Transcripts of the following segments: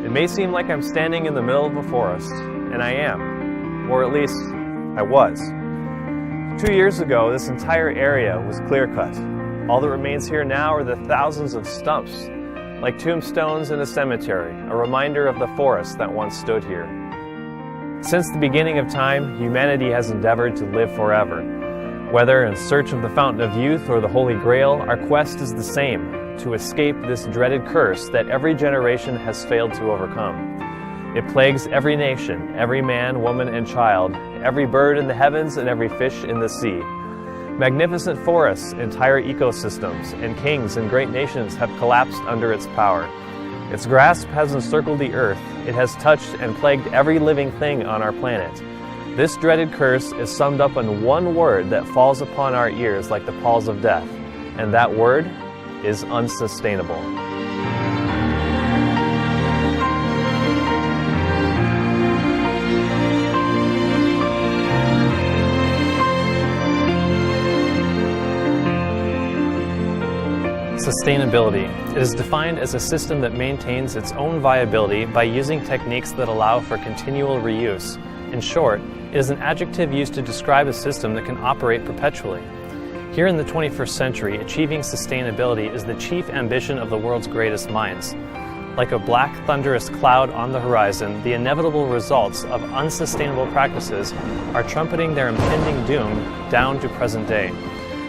It may seem like I'm standing in the middle of a forest, and I am, or at least I was. 2 years ago, this entire area was clear-cut. All that remains here now are the thousands of stumps, like tombstones in a cemetery, a reminder of the forest that once stood here. Since the beginning of time, humanity has endeavored to live forever. Whether in search of the fountain of youth or the Holy Grail, our quest is the same: to escape this dreaded curse that every generation has failed to overcome. It plagues every nation, every man, woman, and child, every bird in the heavens and every fish in the sea. Magnificent forests, entire ecosystems, and kings and great nations have collapsed under its power. Its grasp has encircled the earth. It has touched and plagued every living thing on our planet. This dreaded curse is summed up in one word that falls upon our ears like the palls of death, and that word is unsustainable. Sustainability. It is defined as a system that maintains its own viability by using techniques that allow for continual reuse. In short, it is an adjective used to describe a system that can operate perpetually. Here in the 21st century, achieving sustainability is the chief ambition of the world's greatest minds. Like a black, thunderous cloud on the horizon, the inevitable results of unsustainable practices are trumpeting their impending doom down to present day.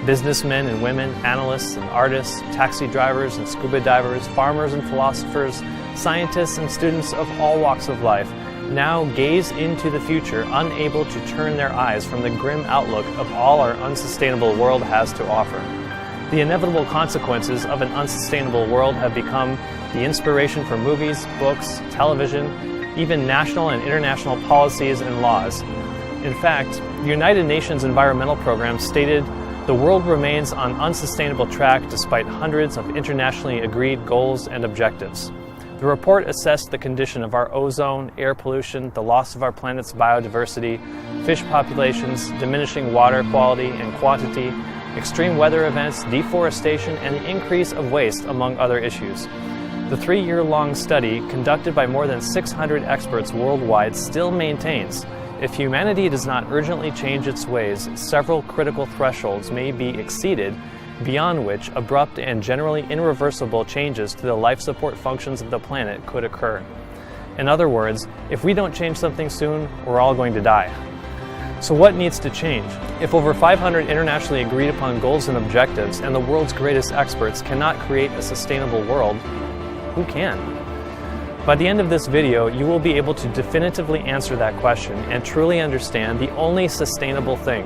Businessmen and women, analysts and artists, taxi drivers and scuba divers, farmers and philosophers, scientists and students of all walks of life now gaze into the future, unable to turn their eyes from the grim outlook of all our unsustainable world has to offer. The inevitable consequences of an unsustainable world have become the inspiration for movies, books, television, even national and international policies and laws. In fact, the United Nations Environmental Program stated, "The world remains on unsustainable track despite hundreds of internationally agreed goals and objectives." The report assessed the condition of our ozone, air pollution, the loss of our planet's biodiversity, fish populations, diminishing water quality and quantity, extreme weather events, deforestation, and the increase of waste, among other issues. The 3-year-long study, conducted by more than 600 experts worldwide, still maintains if humanity does not urgently change its ways, several critical thresholds may be exceeded, beyond which abrupt and generally irreversible changes to the life support functions of the planet could occur. In other words, if we don't change something soon, we're all going to die. So what needs to change? If over 500 internationally agreed upon goals and objectives and the world's greatest experts cannot create a sustainable world, who can? By the end of this video, you will be able to definitively answer that question and truly understand the only sustainable thing.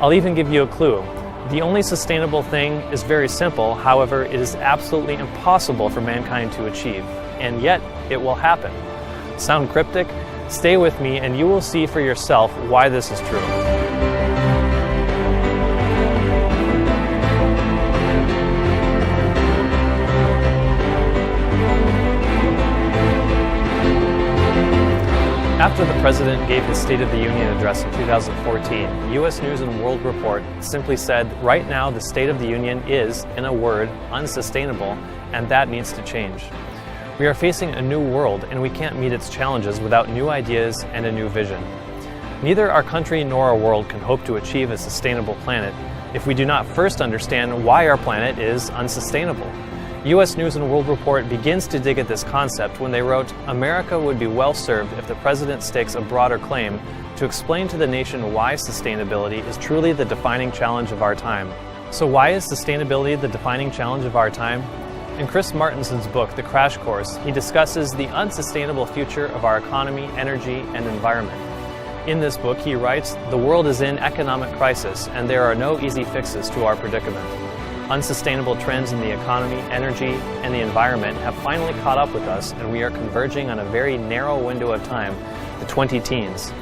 I'll even give you a clue. The only sustainable thing is very simple, however, it is absolutely impossible for mankind to achieve, and yet it will happen. Sound cryptic? Stay with me and you will see for yourself why this is true. After the President gave his State of the Union address in 2014, U.S. News & World Report simply said, right now the State of the Union is, in a word, unsustainable, and that needs to change. We are facing a new world, and we can't meet its challenges without new ideas and a new vision. Neither our country nor our world can hope to achieve a sustainable planet if we do not first understand why our planet is unsustainable. U.S. News & World Report begins to dig at this concept when they wrote, "America would be well served if the President stakes a broader claim to explain to the nation why sustainability is truly the defining challenge of our time." So why is sustainability the defining challenge of our time? In Chris Martinson's book, The Crash Course, he discusses the unsustainable future of our economy, energy, and environment. In this book, he writes, "The world is in economic crisis, and there are no easy fixes to our predicament." Unsustainable trends in the economy, energy, and the environment have finally caught up with us, and we are converging on a very narrow window of time, the 20-teens.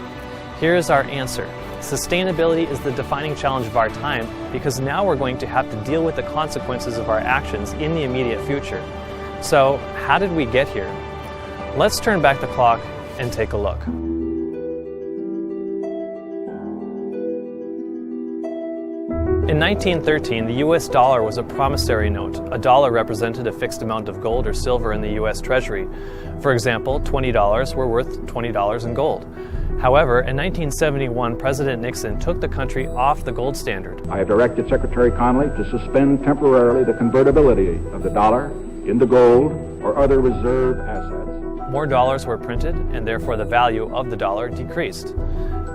Here is our answer. Sustainability is the defining challenge of our time because now we're going to have to deal with the consequences of our actions in the immediate future. So, how did we get here? Let's turn back the clock and take a look. In 1913, the US dollar was a promissory note. A dollar represented a fixed amount of gold or silver in the US Treasury. For example, $20 were worth $20 in gold. However, in 1971, President Nixon took the country off the gold standard. I have directed Secretary Connally to suspend temporarily the convertibility of the dollar into gold or other reserve assets. More dollars were printed, and therefore the value of the dollar decreased.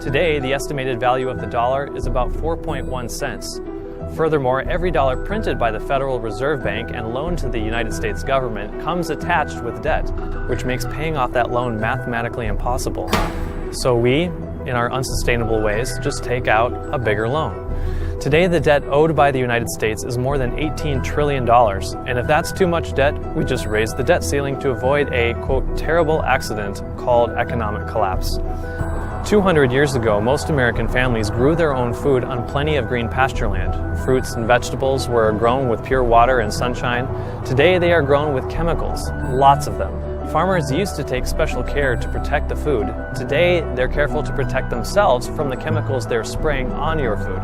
Today, the estimated value of the dollar is about 4.1 cents. Furthermore, every dollar printed by the Federal Reserve Bank and loaned to the United States government comes attached with debt, which makes paying off that loan mathematically impossible. So we, in our unsustainable ways, just take out a bigger loan. Today, the debt owed by the United States is more than $18 trillion, and if that's too much debt, we just raise the debt ceiling to avoid a, quote, terrible accident called economic collapse. 200 years ago, most American families grew their own food on plenty of green pasture land. Fruits and vegetables were grown with pure water and sunshine. Today, they are grown with chemicals, lots of them. Farmers used to take special care to protect the food. Today, they're careful to protect themselves from the chemicals they're spraying on your food.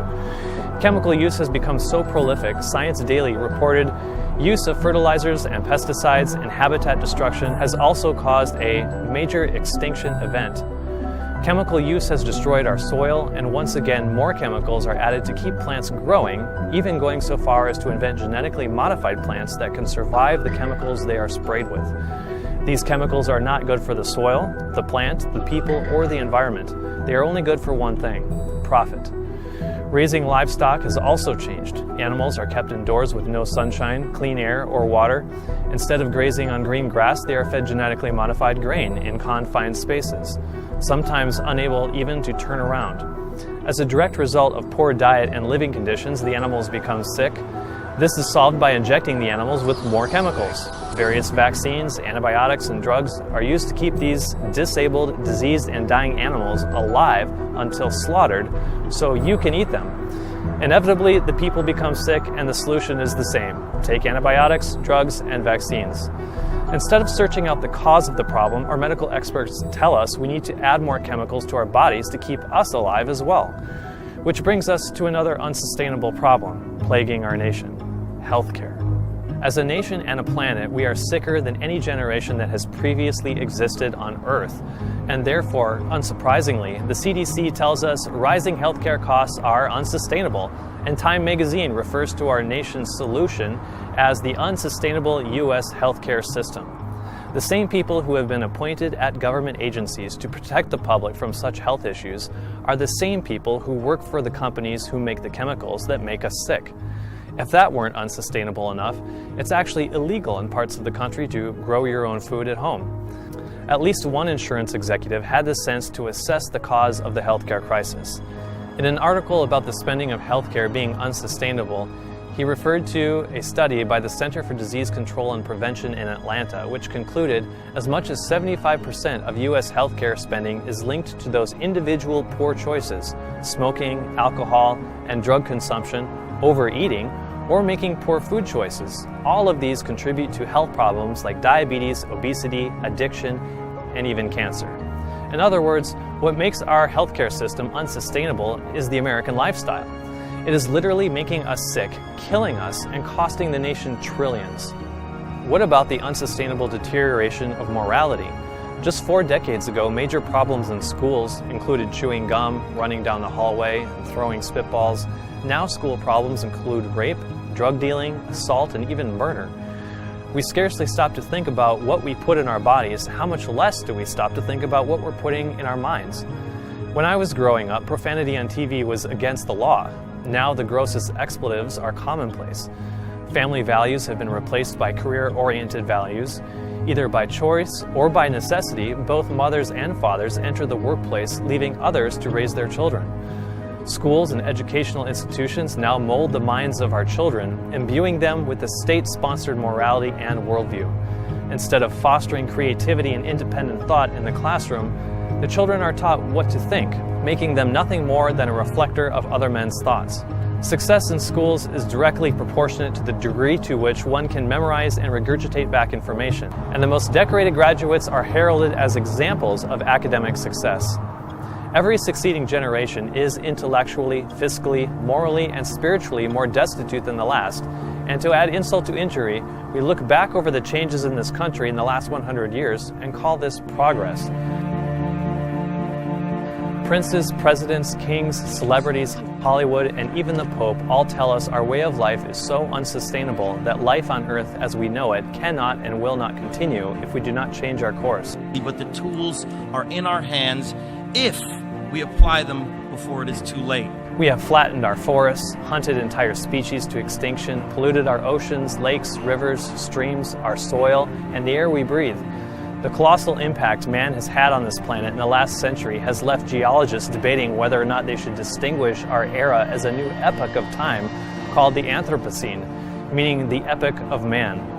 Chemical use has become so prolific, Science Daily reported use of fertilizers and pesticides and habitat destruction has also caused a major extinction event. Chemical use has destroyed our soil, and once again, more chemicals are added to keep plants growing, even going so far as to invent genetically modified plants that can survive the chemicals they are sprayed with. These chemicals are not good for the soil, the plant, the people, or the environment. They are only good for one thing: profit. Raising livestock has also changed. Animals are kept indoors with no sunshine, clean air, or water. Instead of grazing on green grass, they are fed genetically modified grain in confined spaces, sometimes unable even to turn around. As a direct result of poor diet and living conditions, the animals become sick. This is solved by injecting the animals with more chemicals. Various vaccines, antibiotics, and drugs are used to keep these disabled, diseased, and dying animals alive until slaughtered so you can eat them. Inevitably, the people become sick, and the solution is the same: take antibiotics, drugs, and vaccines. Instead of searching out the cause of the problem, our medical experts tell us we need to add more chemicals to our bodies to keep us alive as well. Which brings us to another unsustainable problem plaguing our nation: healthcare. As a nation and a planet, we are sicker than any generation that has previously existed on Earth. And therefore, unsurprisingly, the CDC tells us rising healthcare costs are unsustainable, and Time magazine refers to our nation's solution as the unsustainable U.S. healthcare system. The same people who have been appointed at government agencies to protect the public from such health issues are the same people who work for the companies who make the chemicals that make us sick. If that weren't unsustainable enough, it's actually illegal in parts of the country to grow your own food at home. At least one insurance executive had the sense to assess the cause of the healthcare crisis. In an article about the spending of healthcare being unsustainable, he referred to a study by the Center for Disease Control and Prevention in Atlanta, which concluded as much as 75% of U.S. healthcare spending is linked to those individual poor choices: smoking, alcohol, and drug consumption, overeating, or making poor food choices. All of these contribute to health problems like diabetes, obesity, addiction, and even cancer. In other words, what makes our healthcare system unsustainable is the American lifestyle. It is literally making us sick, killing us, and costing the nation trillions. What about the unsustainable deterioration of morality? Just 4 decades ago, major problems in schools included chewing gum, running down the hallway, and throwing spitballs. Now school problems include rape, drug dealing, assault, and even murder. We scarcely stop to think about what we put in our bodies. How much less do we stop to think about what we're putting in our minds? When I was growing up, profanity on TV was against the law. Now the grossest expletives are commonplace. Family values have been replaced by career-oriented values. Either by choice or by necessity, both mothers and fathers enter the workplace, leaving others to raise their children. Schools and educational institutions now mold the minds of our children, imbuing them with the state-sponsored morality and worldview. Instead of fostering creativity and independent thought in the classroom, the children are taught what to think, making them nothing more than a reflector of other men's thoughts. Success in schools is directly proportionate to the degree to which one can memorize and regurgitate back information, and the most decorated graduates are heralded as examples of academic success. Every succeeding generation is intellectually, fiscally, morally, and spiritually more destitute than the last, and to add insult to injury, we look back over the changes in this country in the last 100 years and call this progress. Princes, presidents, kings, celebrities, Hollywood, and even the Pope all tell us our way of life is so unsustainable that life on Earth as we know it cannot and will not continue if we do not change our course. But the tools are in our hands if we apply them before it is too late. We have flattened our forests, hunted entire species to extinction, polluted our oceans, lakes, rivers, streams, our soil, and the air we breathe. The colossal impact man has had on this planet in the last century has left geologists debating whether or not they should distinguish our era as a new epoch of time called the Anthropocene, meaning the epoch of man.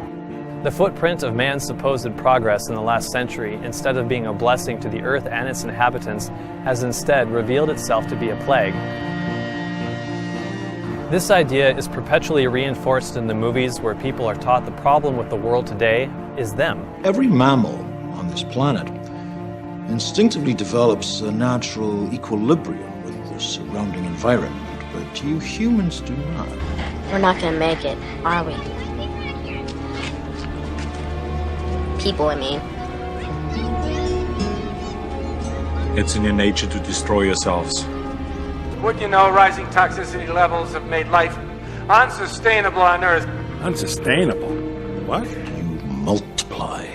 The footprint of man's supposed progress in the last century, instead of being a blessing to the earth and its inhabitants, has instead revealed itself to be a plague. This idea is perpetually reinforced in the movies where people are taught the problem with the world today is them. Every mammal on this planet instinctively develops a natural equilibrium with the surrounding environment, but you humans do not. We're not gonna make it, are we? People, I mean. It's in your nature to destroy yourselves. Would you know rising toxicity levels have made life unsustainable on Earth? Unsustainable? What? You multiply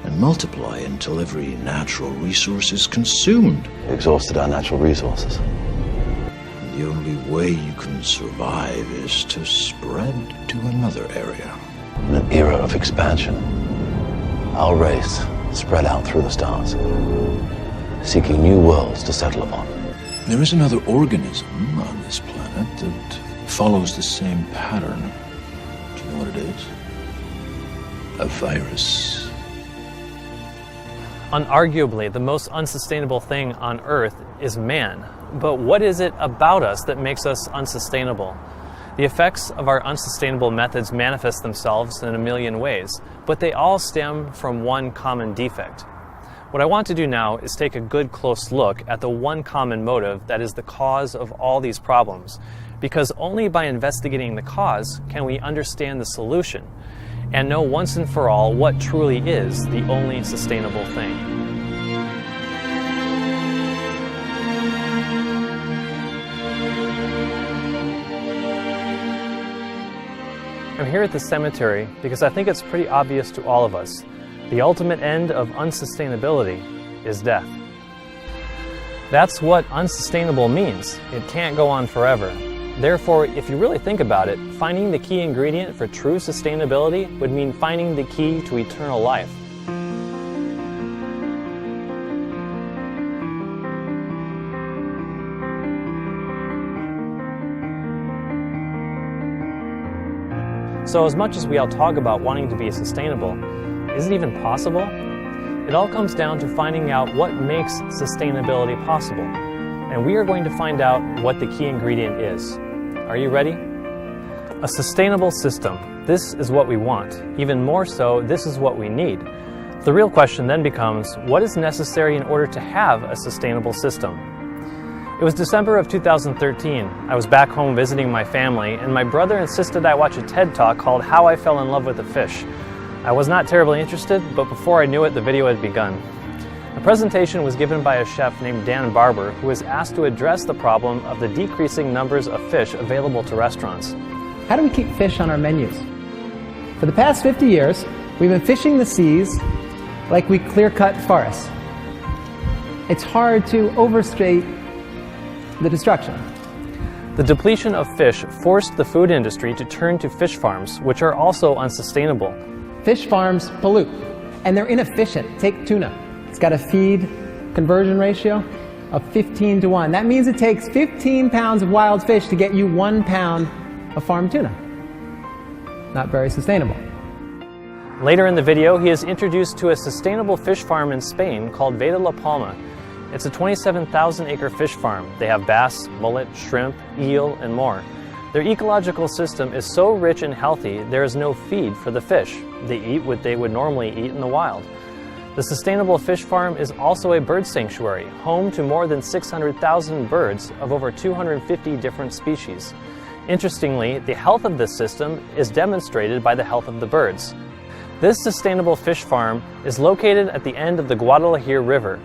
and multiply until every natural resource is consumed. Exhausted our natural resources. And the only way you can survive is to spread to another area. In an era of expansion, our race spread out through the stars, seeking new worlds to settle upon. There is another organism on this planet that follows the same pattern. Do you know what it is? A virus. Unarguably, the most unsustainable thing on Earth is man. But what is it about us that makes us unsustainable? The effects of our unsustainable methods manifest themselves in a million ways, but they all stem from one common defect. What I want to do now is take a good close look at the one common motive that is the cause of all these problems, because only by investigating the cause can we understand the solution and know once and for all what truly is the only sustainable thing. I'm here at the cemetery because I think it's pretty obvious to all of us. The ultimate end of unsustainability is death. That's what unsustainable means. It can't go on forever. Therefore, if you really think about it, finding the key ingredient for true sustainability would mean finding the key to eternal life. So as much as we all talk about wanting to be sustainable, is it even possible? It all comes down to finding out what makes sustainability possible. And we are going to find out what the key ingredient is. Are you ready? A sustainable system. This is what we want. Even more so, this is what we need. The real question then becomes, what is necessary in order to have a sustainable system? It was December of 2013. I was back home visiting my family, and my brother insisted I watch a TED Talk called How I Fell in Love with a Fish. I was not terribly interested, but before I knew it, the video had begun. The presentation was given by a chef named Dan Barber, who was asked to address the problem of the decreasing numbers of fish available to restaurants. How do we keep fish on our menus? For the past 50 years, we've been fishing the seas like we clear-cut forests. It's hard to overstate the destruction. The depletion of fish forced the food industry to turn to fish farms, which are also unsustainable. Fish farms pollute, and they're inefficient. Take tuna. It's got a feed conversion ratio of 15 to 1. That means it takes 15 pounds of wild fish to get you 1 pound of farmed tuna. Not very sustainable. Later in the video, he is introduced to a sustainable fish farm in Spain called Veta La Palma. It's a 27,000-acre fish farm. They have bass, mullet, shrimp, eel, and more. Their ecological system is so rich and healthy, there is no feed for the fish. They eat what they would normally eat in the wild. The sustainable fish farm is also a bird sanctuary, home to more than 600,000 birds of over 250 different species. Interestingly, the health of this system is demonstrated by the health of the birds. This sustainable fish farm is located at the end of the Guadalajara River.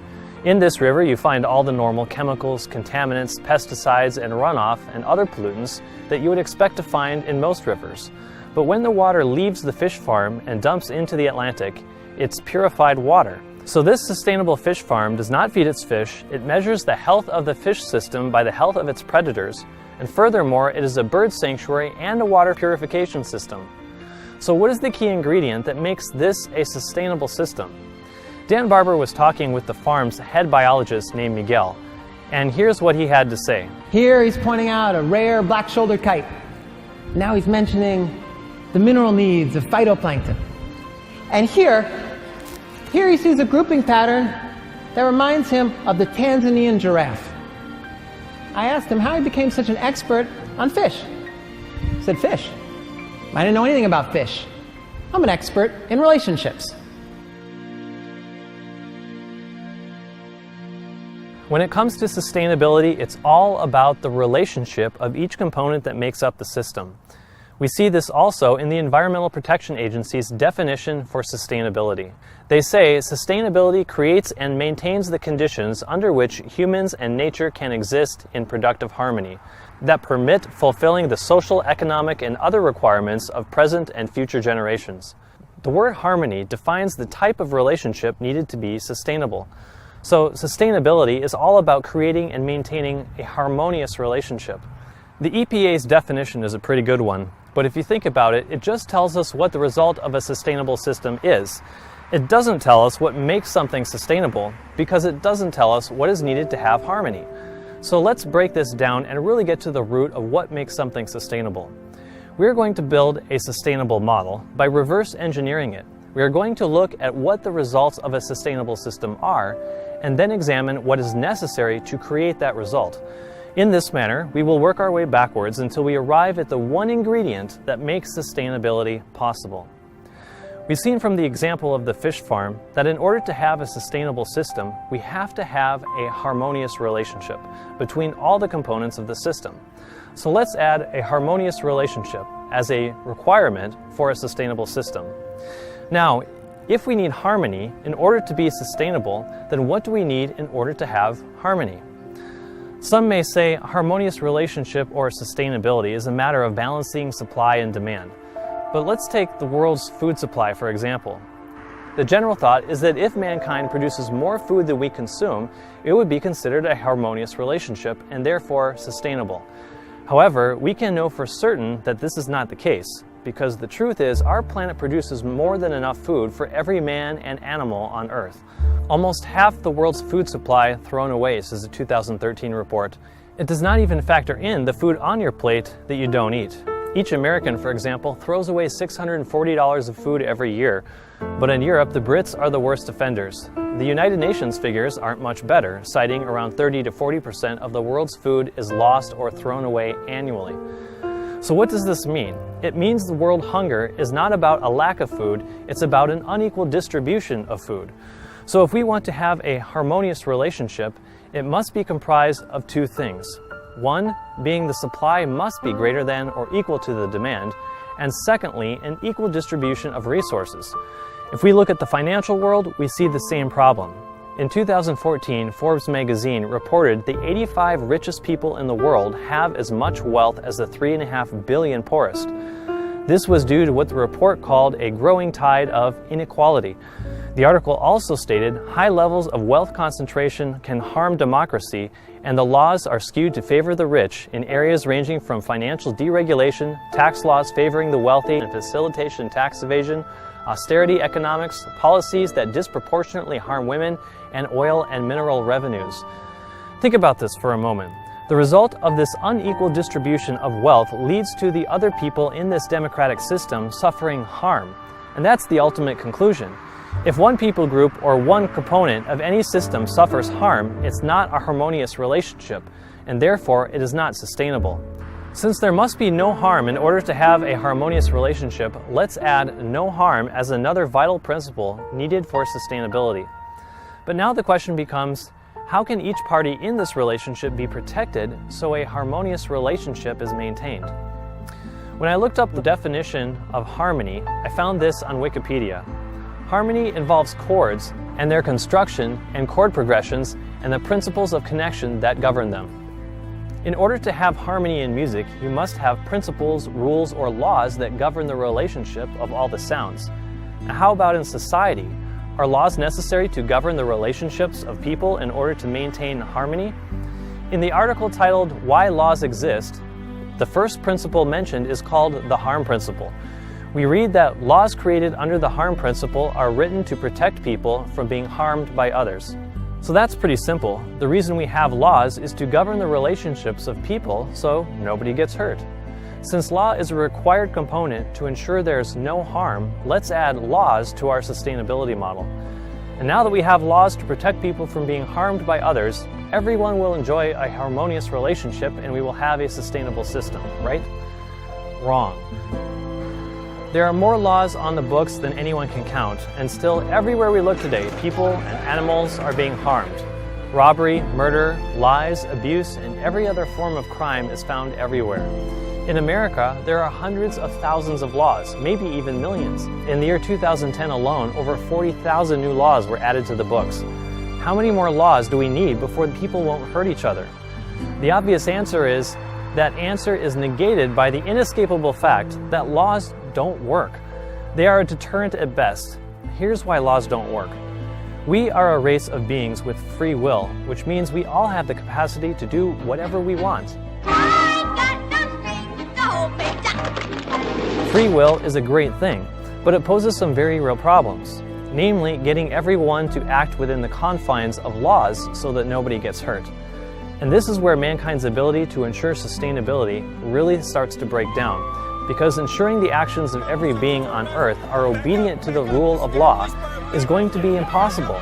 In this river, you find all the normal chemicals, contaminants, pesticides, and runoff and other pollutants that you would expect to find in most rivers. But when the water leaves the fish farm and dumps into the Atlantic, it's purified water. So this sustainable fish farm does not feed its fish, it measures the health of the fish system by the health of its predators, and furthermore, it is a bird sanctuary and a water purification system. So what is the key ingredient that makes this a sustainable system? Dan Barber was talking with the farm's head biologist named Miguel, and here's what he had to say. Here he's pointing out a rare black-shouldered kite. Now he's mentioning the mineral needs of phytoplankton. And here he sees a grouping pattern that reminds him of the Tanzanian giraffe. I asked him how he became such an expert on fish. He said, fish? I didn't know anything about fish. I'm an expert in relationships. When it comes to sustainability, it's all about the relationship of each component that makes up the system. We see this also in the Environmental Protection Agency's definition for sustainability. They say sustainability creates and maintains the conditions under which humans and nature can exist in productive harmony that permit fulfilling the social, economic, and other requirements of present and future generations. The word harmony defines the type of relationship needed to be sustainable. So sustainability is all about creating and maintaining a harmonious relationship. The EPA's definition is a pretty good one, but if you think about it, it just tells us what the result of a sustainable system is. It doesn't tell us what makes something sustainable, because it doesn't tell us what is needed to have harmony. So let's break this down and really get to the root of what makes something sustainable. We're going to build a sustainable model by reverse engineering it. We are going to look at what the results of a sustainable system are, and then examine what is necessary to create that result. In this manner, we will work our way backwards until we arrive at the one ingredient that makes sustainability possible. We've seen from the example of the fish farm that in order to have a sustainable system, we have to have a harmonious relationship between all the components of the system. So let's add a harmonious relationship as a requirement for a sustainable system. Now, if we need harmony in order to be sustainable, then what do we need in order to have harmony? Some may say a harmonious relationship or sustainability is a matter of balancing supply and demand. But let's take the world's food supply, for example. The general thought is that if mankind produces more food than we consume, it would be considered a harmonious relationship and therefore sustainable. However, we can know for certain that this is not the case, because the truth is our planet produces more than enough food for every man and animal on Earth. Almost half the world's food supply thrown away, says a 2013 report. It does not even factor in the food on your plate that you don't eat. Each American, for example, throws away $640 of food every year. But in Europe, the Brits are the worst offenders. The United Nations figures aren't much better, citing around 30 to 40% of the world's food is lost or thrown away annually. So what does this mean? It means the world hunger is not about a lack of food, it's about an unequal distribution of food. So if we want to have a harmonious relationship, it must be comprised of two things. One, being the supply must be greater than or equal to the demand, and secondly, an equal distribution of resources. If we look at the financial world, we see the same problem. In 2014, Forbes magazine reported the 85 richest people in the world have as much wealth as the 3.5 billion poorest. This was due to what the report called a growing tide of inequality. The article also stated high levels of wealth concentration can harm democracy, and the laws are skewed to favor the rich in areas ranging from financial deregulation, tax laws favoring the wealthy and facilitation tax evasion, austerity economics, policies that disproportionately harm women, and oil and mineral revenues. Think about this for a moment. The result of this unequal distribution of wealth leads to the other people in this democratic system suffering harm. And that's the ultimate conclusion. If one people group or one component of any system suffers harm, it's not a harmonious relationship, and therefore it is not sustainable. Since there must be no harm in order to have a harmonious relationship, let's add no harm as another vital principle needed for sustainability. But now the question becomes, how can each party in this relationship be protected so a harmonious relationship is maintained? When I looked up the definition of harmony, I found this on Wikipedia. Harmony involves chords and their construction and chord progressions and the principles of connection that govern them. In order to have harmony in music, you must have principles, rules, or laws that govern the relationship of all the sounds. Now, how about in society? Are laws necessary to govern the relationships of people in order to maintain harmony? In the article titled "Why Laws Exist," the first principle mentioned is called the harm principle. We read that laws created under the harm principle are written to protect people from being harmed by others. So that's pretty simple. The reason we have laws is to govern the relationships of people so nobody gets hurt. Since law is a required component to ensure there's no harm, let's add laws to our sustainability model. And now that we have laws to protect people from being harmed by others, everyone will enjoy a harmonious relationship and we will have a sustainable system, right? Wrong. There are more laws on the books than anyone can count, and still everywhere we look today, people and animals are being harmed. Robbery, murder, lies, abuse, and every other form of crime is found everywhere. In America, there are hundreds of thousands of laws, maybe even millions. In the year 2010 alone, over 40,000 new laws were added to the books. How many more laws do we need before people won't hurt each other? The obvious answer is, that answer is negated by the inescapable fact that laws don't work. They are a deterrent at best. Here's why laws don't work. We are a race of beings with free will, which means we all have the capacity to do whatever we want. Free will is a great thing, but it poses some very real problems, namely getting everyone to act within the confines of laws so that nobody gets hurt. And this is where mankind's ability to ensure sustainability really starts to break down, because ensuring the actions of every being on Earth are obedient to the rule of law is going to be impossible.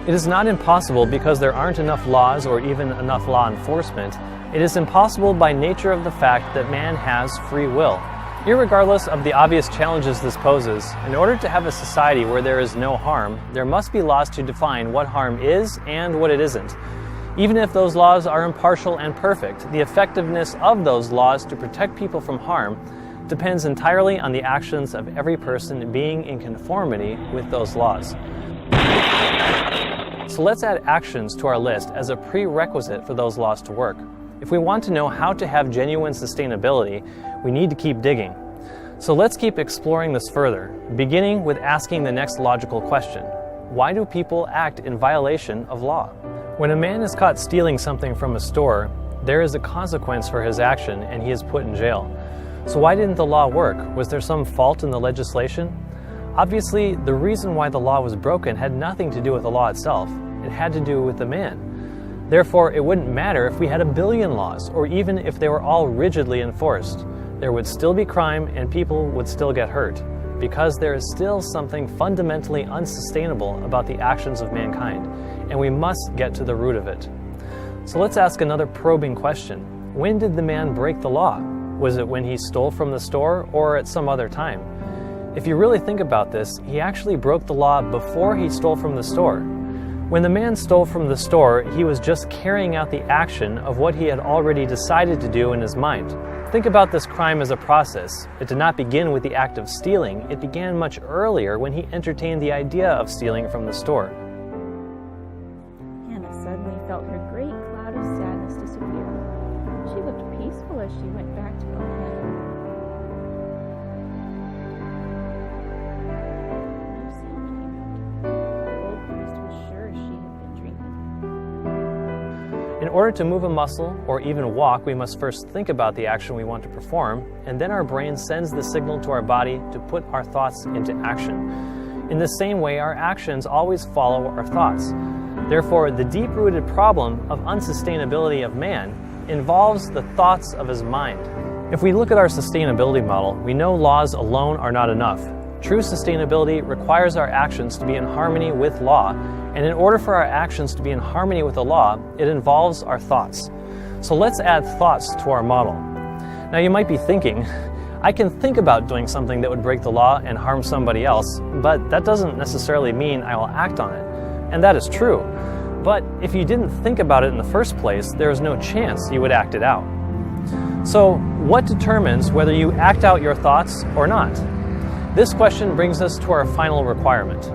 It is not impossible because there aren't enough laws or even enough law enforcement. It is impossible by nature of the fact that man has free will. Irregardless of the obvious challenges this poses, in order to have a society where there is no harm, there must be laws to define what harm is and what it isn't. Even if those laws are impartial and perfect, the effectiveness of those laws to protect people from harm depends entirely on the actions of every person being in conformity with those laws. So let's add actions to our list as a prerequisite for those laws to work. If we want to know how to have genuine sustainability, we need to keep digging. So let's keep exploring this further, beginning with asking the next logical question. Why do people act in violation of law? When a man is caught stealing something from a store, there is a consequence for his action and he is put in jail. So why didn't the law work? Was there some fault in the legislation? Obviously, the reason why the law was broken had nothing to do with the law itself. It had to do with the man. Therefore, it wouldn't matter if we had 1 billion laws, or even if they were all rigidly enforced. There would still be crime and people would still get hurt, because there is still something fundamentally unsustainable about the actions of mankind, and we must get to the root of it. So let's ask another probing question. When did the man break the law? Was it when he stole from the store or at some other time? If you really think about this, he actually broke the law before he stole from the store. When the man stole from the store, he was just carrying out the action of what he had already decided to do in his mind. Think about this crime as a process. It did not begin with the act of stealing. It began much earlier when he entertained the idea of stealing from the store. Hannah suddenly felt her great cloud of sadness disappear. She looked peaceful as she went back to her bed. No sound came out. The old priest was sure she had been drinking. In order to move a muscle or even walk, we must first think about the action we want to perform, and then our brain sends the signal to our body to put our thoughts into action. In the same way, our actions always follow our thoughts. Therefore, the deep-rooted problem of unsustainability of man involves the thoughts of his mind. If we look at our sustainability model, we know laws alone are not enough. True sustainability requires our actions to be in harmony with law, and in order for our actions to be in harmony with the law, it involves our thoughts. So let's add thoughts to our model. Now you might be thinking, I can think about doing something that would break the law and harm somebody else, but that doesn't necessarily mean I will act on it. And that is true. But if you didn't think about it in the first place, there is no chance you would act it out. So, what determines whether you act out your thoughts or not? This question brings us to our final requirement.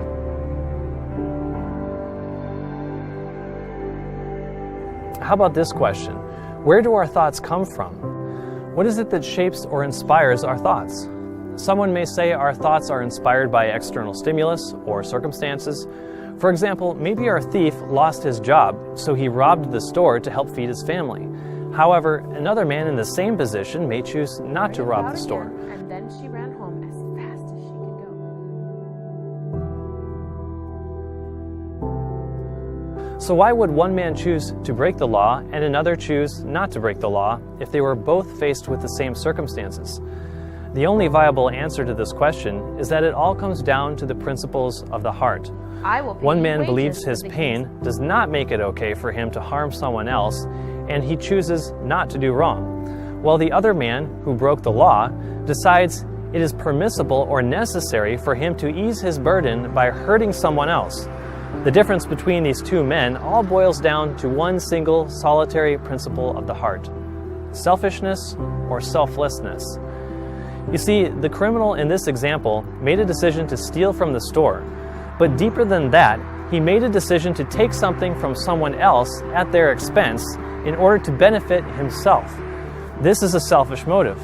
How about this question? Where do our thoughts come from? What is it that shapes or inspires our thoughts? Someone may say our thoughts are inspired by external stimulus or circumstances. For example, maybe our thief lost his job, so he robbed the store to help feed his family. However, another man in the same position may choose not to rob the store. And then she ran home as fast as she could go. So why would one man choose to break the law and another choose not to break the law if they were both faced with the same circumstances? The only viable answer to this question is that it all comes down to the principles of the heart. One man believes his pain does not make it okay for him to harm someone else, and he chooses not to do wrong, while the other man, who broke the law, decides it is permissible or necessary for him to ease his burden by hurting someone else. The difference between these two men all boils down to one single solitary principle of the heart: selfishness or selflessness. You see, the criminal in this example made a decision to steal from the store, but deeper than that, he made a decision to take something from someone else at their expense in order to benefit himself. This is a selfish motive.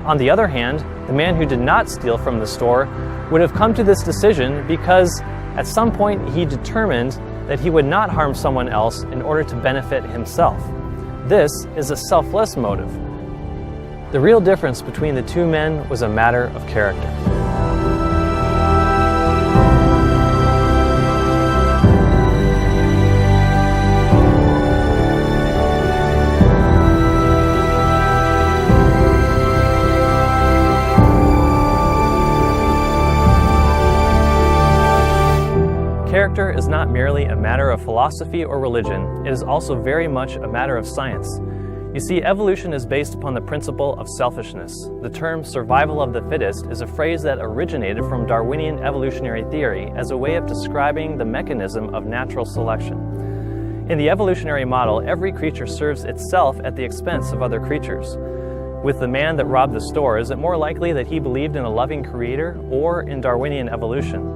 On the other hand, the man who did not steal from the store would have come to this decision because at some point he determined that he would not harm someone else in order to benefit himself. This is a selfless motive. The real difference between the two men was a matter of character. Character is not merely a matter of philosophy or religion, it is also very much a matter of science. You see, evolution is based upon the principle of selfishness. The term survival of the fittest is a phrase that originated from Darwinian evolutionary theory as a way of describing the mechanism of natural selection. In the evolutionary model, every creature serves itself at the expense of other creatures. With the man that robbed the store, is it more likely that he believed in a loving creator or in Darwinian evolution?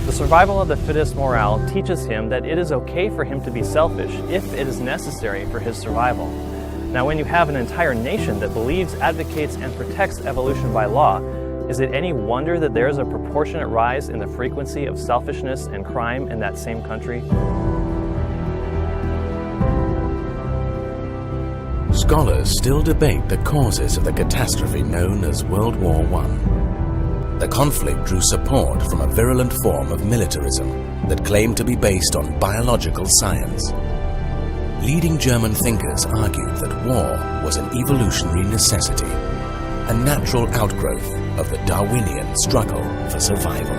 The survival of the fittest morale teaches him that it is okay for him to be selfish if it is necessary for his survival. Now, when you have an entire nation that believes, advocates, and protects evolution by law, is it any wonder that there is a proportionate rise in the frequency of selfishness and crime in that same country? Scholars still debate the causes of the catastrophe known as World War I. The conflict drew support from a virulent form of militarism that claimed to be based on biological science. Leading German thinkers argued that war was an evolutionary necessity, a natural outgrowth of the Darwinian struggle for survival.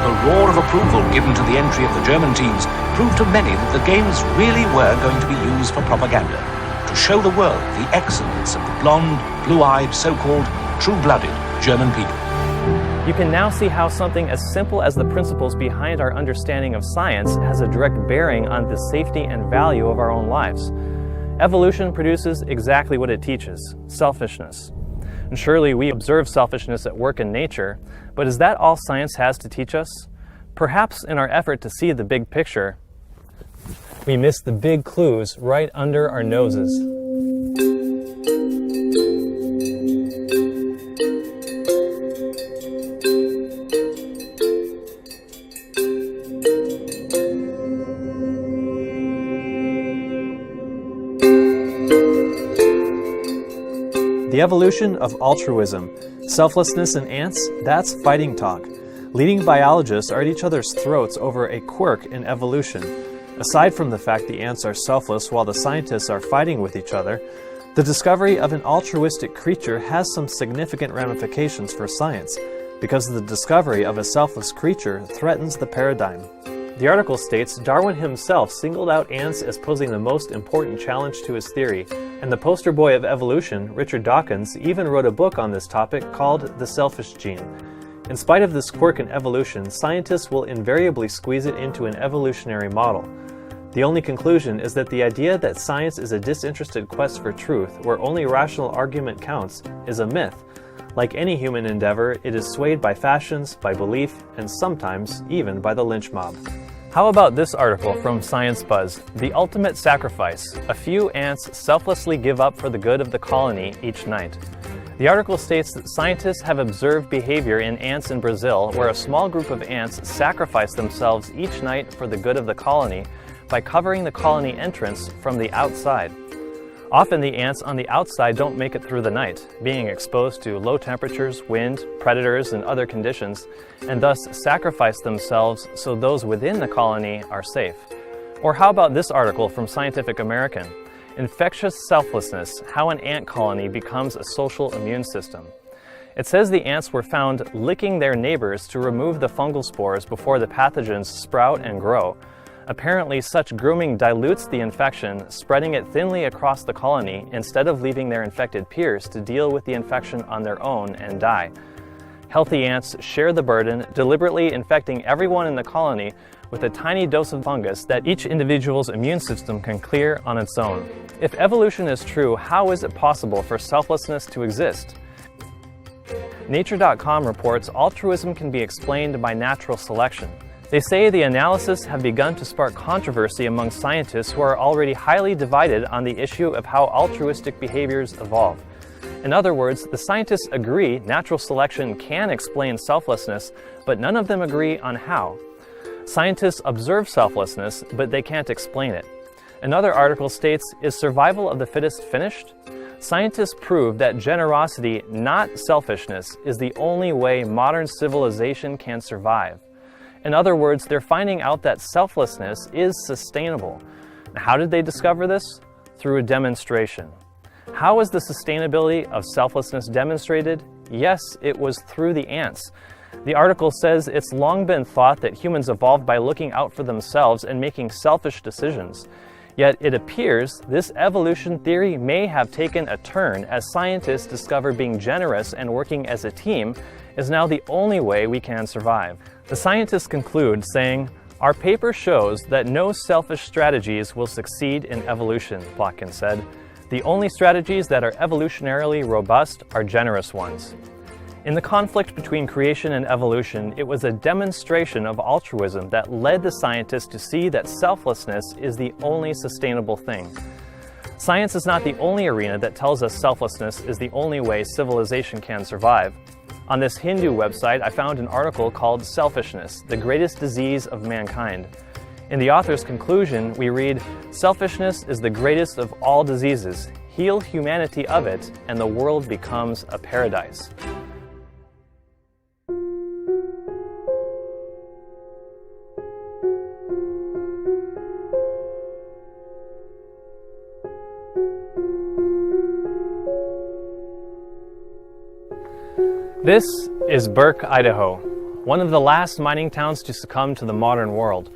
The roar of approval given to the entry of the German teams proved to many that the games really were going to be used for propaganda, to show the world the excellence of the blonde, blue-eyed, so-called true-blooded German people. You can now see how something as simple as the principles behind our understanding of science has a direct bearing on the safety and value of our own lives. Evolution produces exactly what it teaches: selfishness. And surely we observe selfishness at work in nature, but is that all science has to teach us? Perhaps in our effort to see the big picture, we miss the big clues right under our noses. The evolution of altruism. Selflessness in ants, that's fighting talk. Leading biologists are at each other's throats over a quirk in evolution. Aside from the fact the ants are selfless while the scientists are fighting with each other, the discovery of an altruistic creature has some significant ramifications for science, because the discovery of a selfless creature threatens the paradigm. The article states Darwin himself singled out ants as posing the most important challenge to his theory, and the poster boy of evolution, Richard Dawkins, even wrote a book on this topic called The Selfish Gene. In spite of this quirk in evolution, scientists will invariably squeeze it into an evolutionary model. The only conclusion is that the idea that science is a disinterested quest for truth, where only rational argument counts, is a myth. Like any human endeavor, it is swayed by fashions, by belief, and sometimes even by the lynch mob. How about this article from Science Buzz? The Ultimate Sacrifice. A few ants selflessly give up for the good of the colony each night. The article states that scientists have observed behavior in ants in Brazil where a small group of ants sacrifice themselves each night for the good of the colony by covering the colony entrance from the outside. Often the ants on the outside don't make it through the night, being exposed to low temperatures, wind, predators, and other conditions, and thus sacrifice themselves so those within the colony are safe. Or how about this article from Scientific American? Infectious Selflessness, How an Ant Colony Becomes a Social Immune System. It says the ants were found licking their neighbors to remove the fungal spores before the pathogens sprout and grow. Apparently, such grooming dilutes the infection, spreading it thinly across the colony instead of leaving their infected peers to deal with the infection on their own and die. Healthy ants share the burden, deliberately infecting everyone in the colony with a tiny dose of fungus that each individual's immune system can clear on its own. If evolution is true, how is it possible for selflessness to exist? Nature.com reports altruism can be explained by natural selection. They say the analysis have begun to spark controversy among scientists who are already highly divided on the issue of how altruistic behaviors evolve. In other words, the scientists agree natural selection can explain selflessness, but none of them agree on how. Scientists observe selflessness, but they can't explain it. Another article states, is survival of the fittest finished? Scientists prove that generosity, not selfishness, is the only way modern civilization can survive. In other words, they're finding out that selflessness is sustainable. How did they discover this? Through a demonstration. How is the sustainability of selflessness demonstrated? Yes, it was through the ants. The article says it's long been thought that humans evolved by looking out for themselves and making selfish decisions. Yet it appears this evolution theory may have taken a turn as scientists discover being generous and working as a team is now the only way we can survive. The scientists conclude saying, "Our paper shows that no selfish strategies will succeed in evolution," Plotkin said. "The only strategies that are evolutionarily robust are generous ones." In the conflict between creation and evolution, it was a demonstration of altruism that led the scientists to see that selflessness is the only sustainable thing. Science is not the only arena that tells us selflessness is the only way civilization can survive. On this Hindu website, I found an article called Selfishness, the Greatest Disease of Mankind. In the author's conclusion, we read, "Selfishness is the greatest of all diseases. Heal humanity of it, and the world becomes a paradise." This is Burke, Idaho, one of the last mining towns to succumb to the modern world.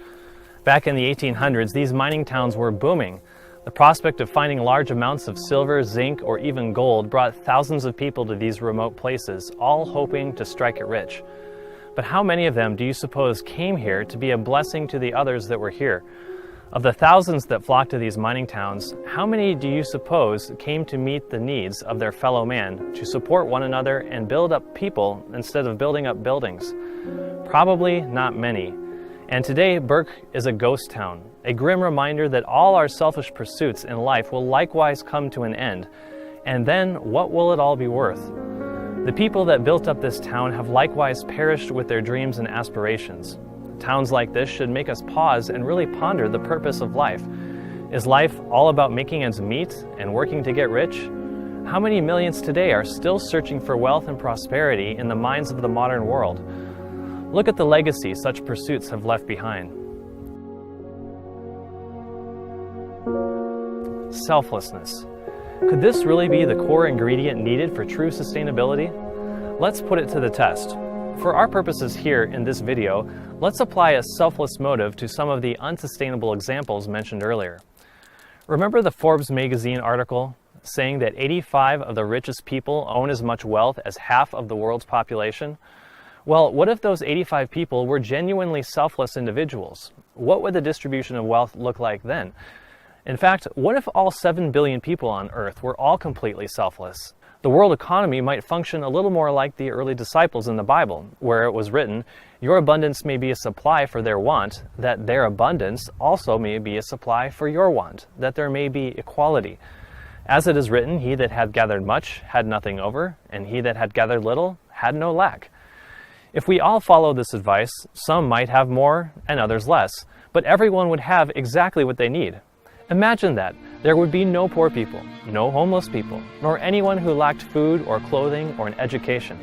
Back in the 1800s, these mining towns were booming. The prospect of finding large amounts of silver, zinc, or even gold brought thousands of people to these remote places, all hoping to strike it rich. But how many of them do you suppose came here to be a blessing to the others that were here? Of the thousands that flocked to these mining towns, how many do you suppose came to meet the needs of their fellow man, to support one another and build up people instead of building up buildings? Probably not many. And today, Burke is a ghost town, a grim reminder that all our selfish pursuits in life will likewise come to an end. And then, what will it all be worth? The people that built up this town have likewise perished with their dreams and aspirations. Towns like this should make us pause and really ponder the purpose of life. Is life all about making ends meet and working to get rich? How many millions today are still searching for wealth and prosperity in the minds of the modern world? Look at the legacy such pursuits have left behind. Selflessness. Could this really be the core ingredient needed for true sustainability? Let's put it to the test. For our purposes here in this video, let's apply a selfless motive to some of the unsustainable examples mentioned earlier. Remember the Forbes magazine article saying that 85 of the richest people own as much wealth as half of the world's population? Well, what if those 85 people were genuinely selfless individuals? What would the distribution of wealth look like then? In fact, what if all 7 billion people on Earth were all completely selfless? The world economy might function a little more like the early disciples in the Bible, where it was written, "Your abundance may be a supply for their want, that their abundance also may be a supply for your want, that there may be equality. As it is written, he that had gathered much had nothing over, and he that had gathered little had no lack." If we all follow this advice, some might have more and others less, but everyone would have exactly what they need. Imagine that. There would be no poor people, no homeless people, nor anyone who lacked food or clothing or an education.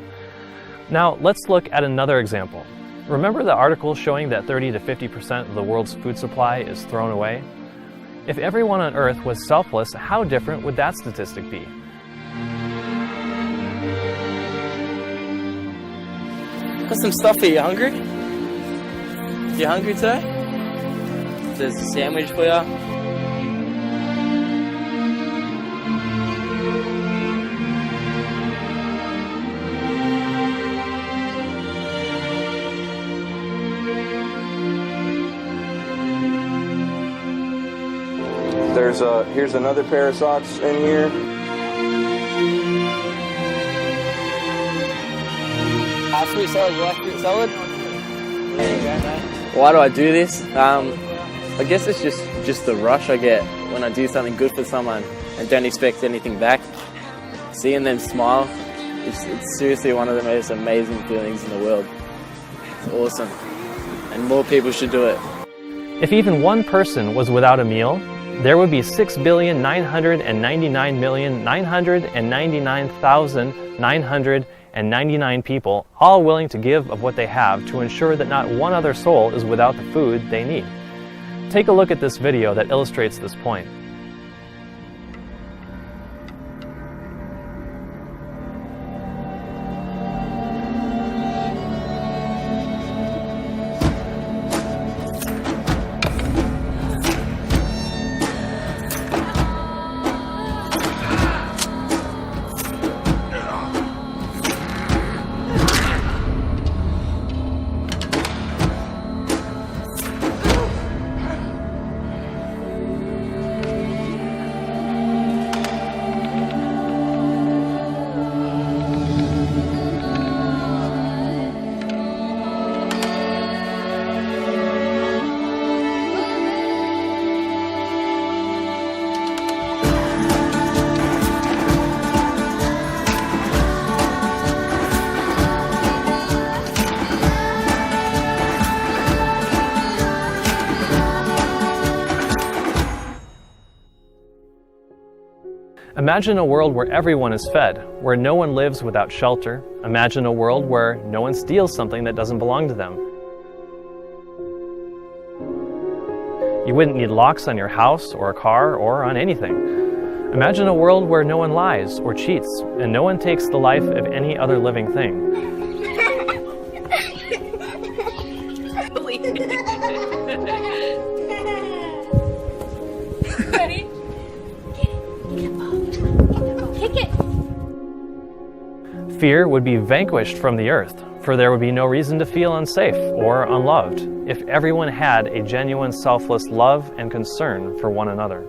Now, let's look at another example. Remember the article showing that 30 to 50% of the world's food supply is thrown away? If everyone on Earth was selfless, how different would that statistic be? Got some stuff here. You hungry? You hungry today? There's a sandwich for you. Here's another pair of socks in here. Fruit salad, you like fruit salad? There you go, mate. Why do I do this? I guess it's just the rush I get when I do something good for someone and don't expect anything back. Seeing them smile, it's seriously one of the most amazing feelings in the world. It's awesome. And more people should do it. If even one person was without a meal, there would be 6,999,999,999 people, all willing to give of what they have to ensure that not one other soul is without the food they need. Take a look at this video that illustrates this point. Imagine a world where everyone is fed, where no one lives without shelter. Imagine a world where no one steals something that doesn't belong to them. You wouldn't need locks on your house or a car or on anything. Imagine a world where no one lies or cheats and no one takes the life of any other living thing. Ready? Kick it! Fear would be vanquished from the earth, for there would be no reason to feel unsafe or unloved if everyone had a genuine selfless love and concern for one another.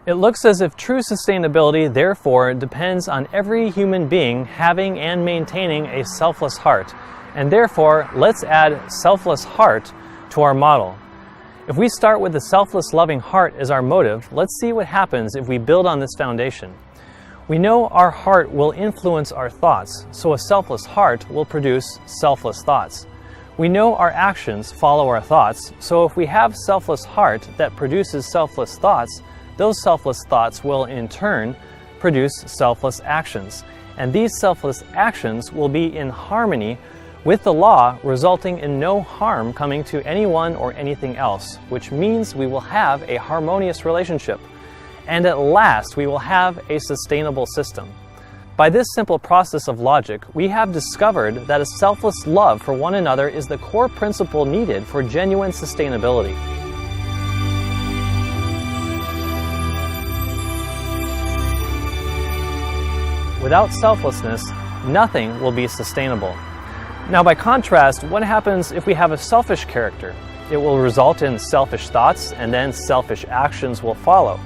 It looks as if true sustainability, therefore, depends on every human being having and maintaining a selfless heart. And therefore, let's add selfless heart to our model. If we start with the selfless, loving heart as our motive, let's see what happens if we build on this foundation. We know our heart will influence our thoughts, so a selfless heart will produce selfless thoughts. We know our actions follow our thoughts, so if we have selfless heart that produces selfless thoughts, those selfless thoughts will in turn produce selfless actions. And these selfless actions will be in harmony with the law, resulting in no harm coming to anyone or anything else, which means we will have a harmonious relationship. And at last, we will have a sustainable system. By this simple process of logic, we have discovered that a selfless love for one another is the core principle needed for genuine sustainability. Without selflessness, nothing will be sustainable. Now, by contrast, what happens if we have a selfish character? It will result in selfish thoughts, and then selfish actions will follow.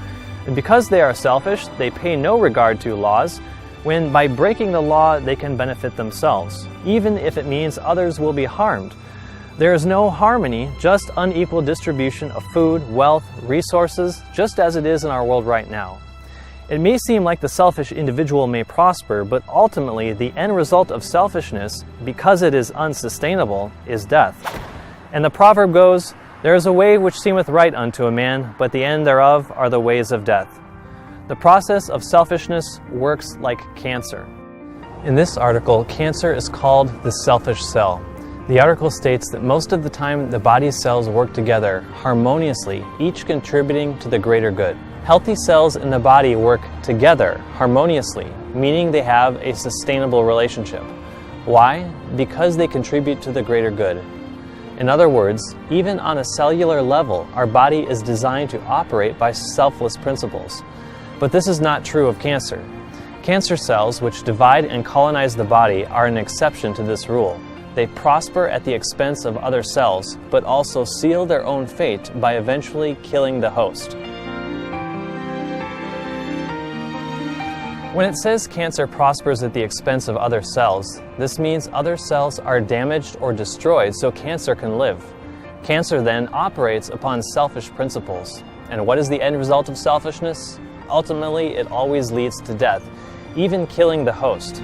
And because they are selfish, they pay no regard to laws, when by breaking the law they can benefit themselves, even if it means others will be harmed. There is no harmony, just unequal distribution of food, wealth, resources, just as it is in our world right now. It may seem like the selfish individual may prosper, but ultimately the end result of selfishness, because it is unsustainable, is death. And the proverb goes, "There is a way which seemeth right unto a man, but the end thereof are the ways of death." The process of selfishness works like cancer. In this article, cancer is called the selfish cell. The article states that most of the time the body's cells work together harmoniously, each contributing to the greater good. Healthy cells in the body work together harmoniously, meaning they have a sustainable relationship. Why? Because they contribute to the greater good. In other words, even on a cellular level, our body is designed to operate by selfless principles. But this is not true of cancer. Cancer cells, which divide and colonize the body, are an exception to this rule. They prosper at the expense of other cells, but also seal their own fate by eventually killing the host. When it says cancer prospers at the expense of other cells, this means other cells are damaged or destroyed so cancer can live. Cancer then operates upon selfish principles. And what is the end result of selfishness? Ultimately, it always leads to death, even killing the host.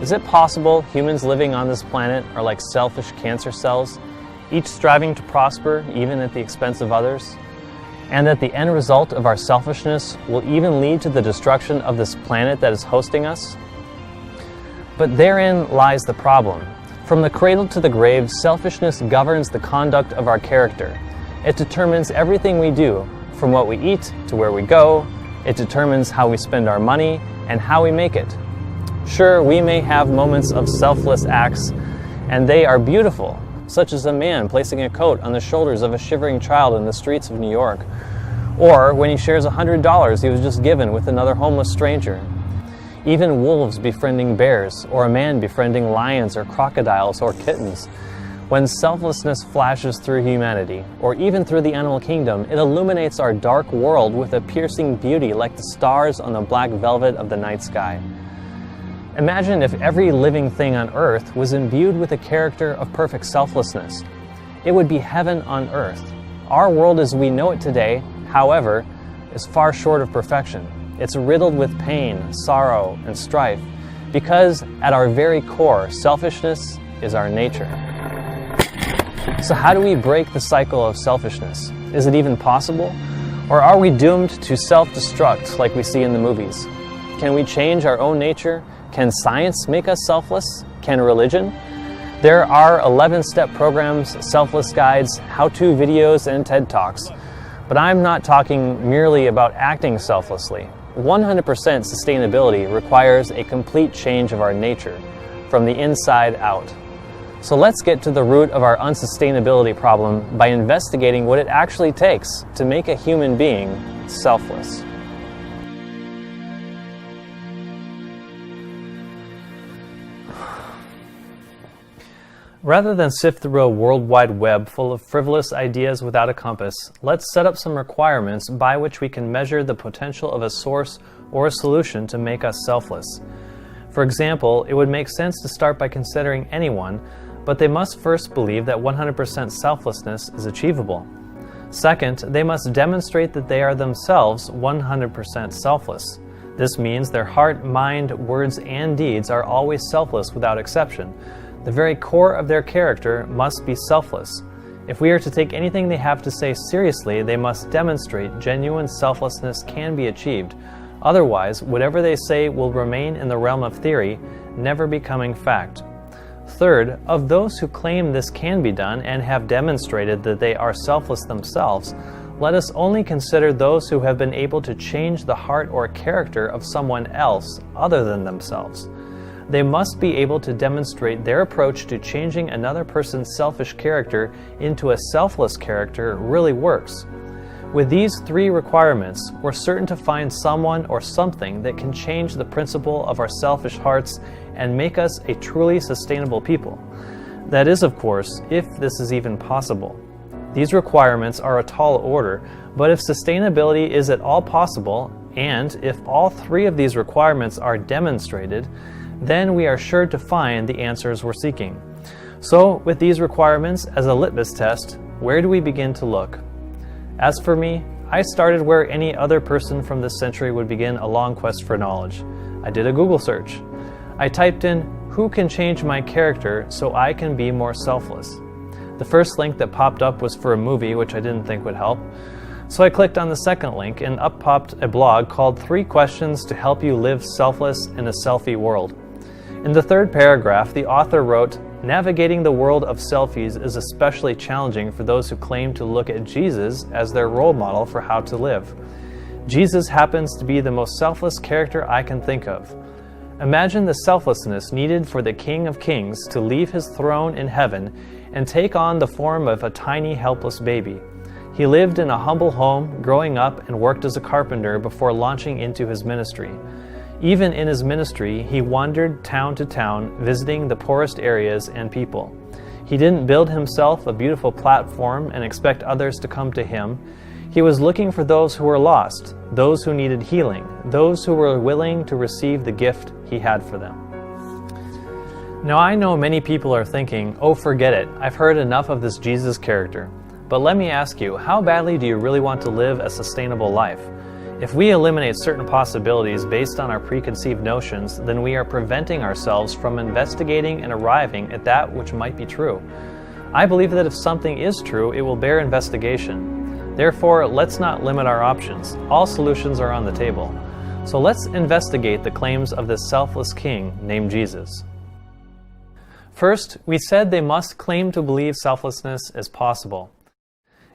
Is it possible humans living on this planet are like selfish cancer cells, each striving to prosper even at the expense of others? And that the end result of our selfishness will even lead to the destruction of this planet that is hosting us? But therein lies the problem. From the cradle to the grave, selfishness governs the conduct of our character. It determines everything we do, from what we eat to where we go. It determines how we spend our money and how we make it. Sure, we may have moments of selfless acts, and they are beautiful, such as a man placing a coat on the shoulders of a shivering child in the streets of New York, or when he shares $100 he was just given with another homeless stranger. Even wolves befriending bears, or a man befriending lions or crocodiles or kittens. When selflessness flashes through humanity, or even through the animal kingdom, it illuminates our dark world with a piercing beauty like the stars on the black velvet of the night sky. Imagine if every living thing on earth was imbued with a character of perfect selflessness. It would be heaven on earth. Our world as we know it today, however, is far short of perfection. It's riddled with pain, sorrow, and strife, because at our very core, selfishness is our nature. So how do we break the cycle of selfishness? Is it even possible? Or are we doomed to self-destruct like we see in the movies? Can we change our own nature? Can science make us selfless? Can religion? There are 11-step programs, selfless guides, how-to videos, and TED Talks. But I'm not talking merely about acting selflessly. 100% sustainability requires a complete change of our nature, from the inside out. So let's get to the root of our unsustainability problem by investigating what it actually takes to make a human being selfless. Rather than sift through a worldwide web full of frivolous ideas without a compass, let's set up some requirements by which we can measure the potential of a source or a solution to make us selfless. For example, it would make sense to start by considering anyone, but they must first believe that 100% selflessness is achievable. Second, they must demonstrate that they are themselves 100% selfless. This means their heart, mind, words, and deeds are always selfless without exception. The very core of their character must be selfless. If we are to take anything they have to say seriously, they must demonstrate genuine selflessness can be achieved. Otherwise, whatever they say will remain in the realm of theory, never becoming fact. Third, of those who claim this can be done and have demonstrated that they are selfless themselves, let us only consider those who have been able to change the heart or character of someone else other than themselves. They must be able to demonstrate their approach to changing another person's selfish character into a selfless character really works. With these three requirements, we're certain to find someone or something that can change the principle of our selfish hearts and make us a truly sustainable people. That is, of course, if this is even possible. These requirements are a tall order, but if sustainability is at all possible, and if all three of these requirements are demonstrated, then we are sure to find the answers we're seeking. So, with these requirements as a litmus test, where do we begin to look? As for me, I started where any other person from this century would begin a long quest for knowledge. I did a Google search. I typed in, who can change my character so I can be more selfless? The first link that popped up was for a movie, which I didn't think would help. So I clicked on the second link and up popped a blog called 3 Questions to Help You Live Selfless in a Selfie World. In the third paragraph, the author wrote, navigating the world of selfies is especially challenging for those who claim to look at Jesus as their role model for how to live. Jesus happens to be the most selfless character I can think of. Imagine the selflessness needed for the King of Kings to leave his throne in heaven and take on the form of a tiny, helpless baby. He lived in a humble home, growing up, and worked as a carpenter before launching into his ministry. Even in his ministry, he wandered town to town, visiting the poorest areas and people. He didn't build himself a beautiful platform and expect others to come to him. He was looking for those who were lost, those who needed healing, those who were willing to receive the gift he had for them. Now I know many people are thinking, oh forget it, I've heard enough of this Jesus character. But let me ask you, how badly do you really want to live a sustainable life? If we eliminate certain possibilities based on our preconceived notions, then we are preventing ourselves from investigating and arriving at that which might be true. I believe that if something is true, it will bear investigation. Therefore, let's not limit our options. All solutions are on the table. So let's investigate the claims of this selfless king named Jesus. First, we said they must claim to believe selflessness is possible.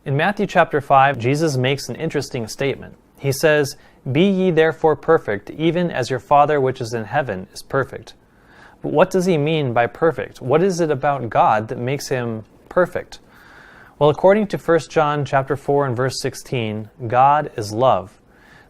In Matthew chapter 5, Jesus makes an interesting statement. He says, "Be ye therefore perfect, even as your Father which is in heaven is perfect." But what does he mean by perfect? What is it about God that makes him perfect? Well, according to 1 John chapter 4 and verse 16, God is love.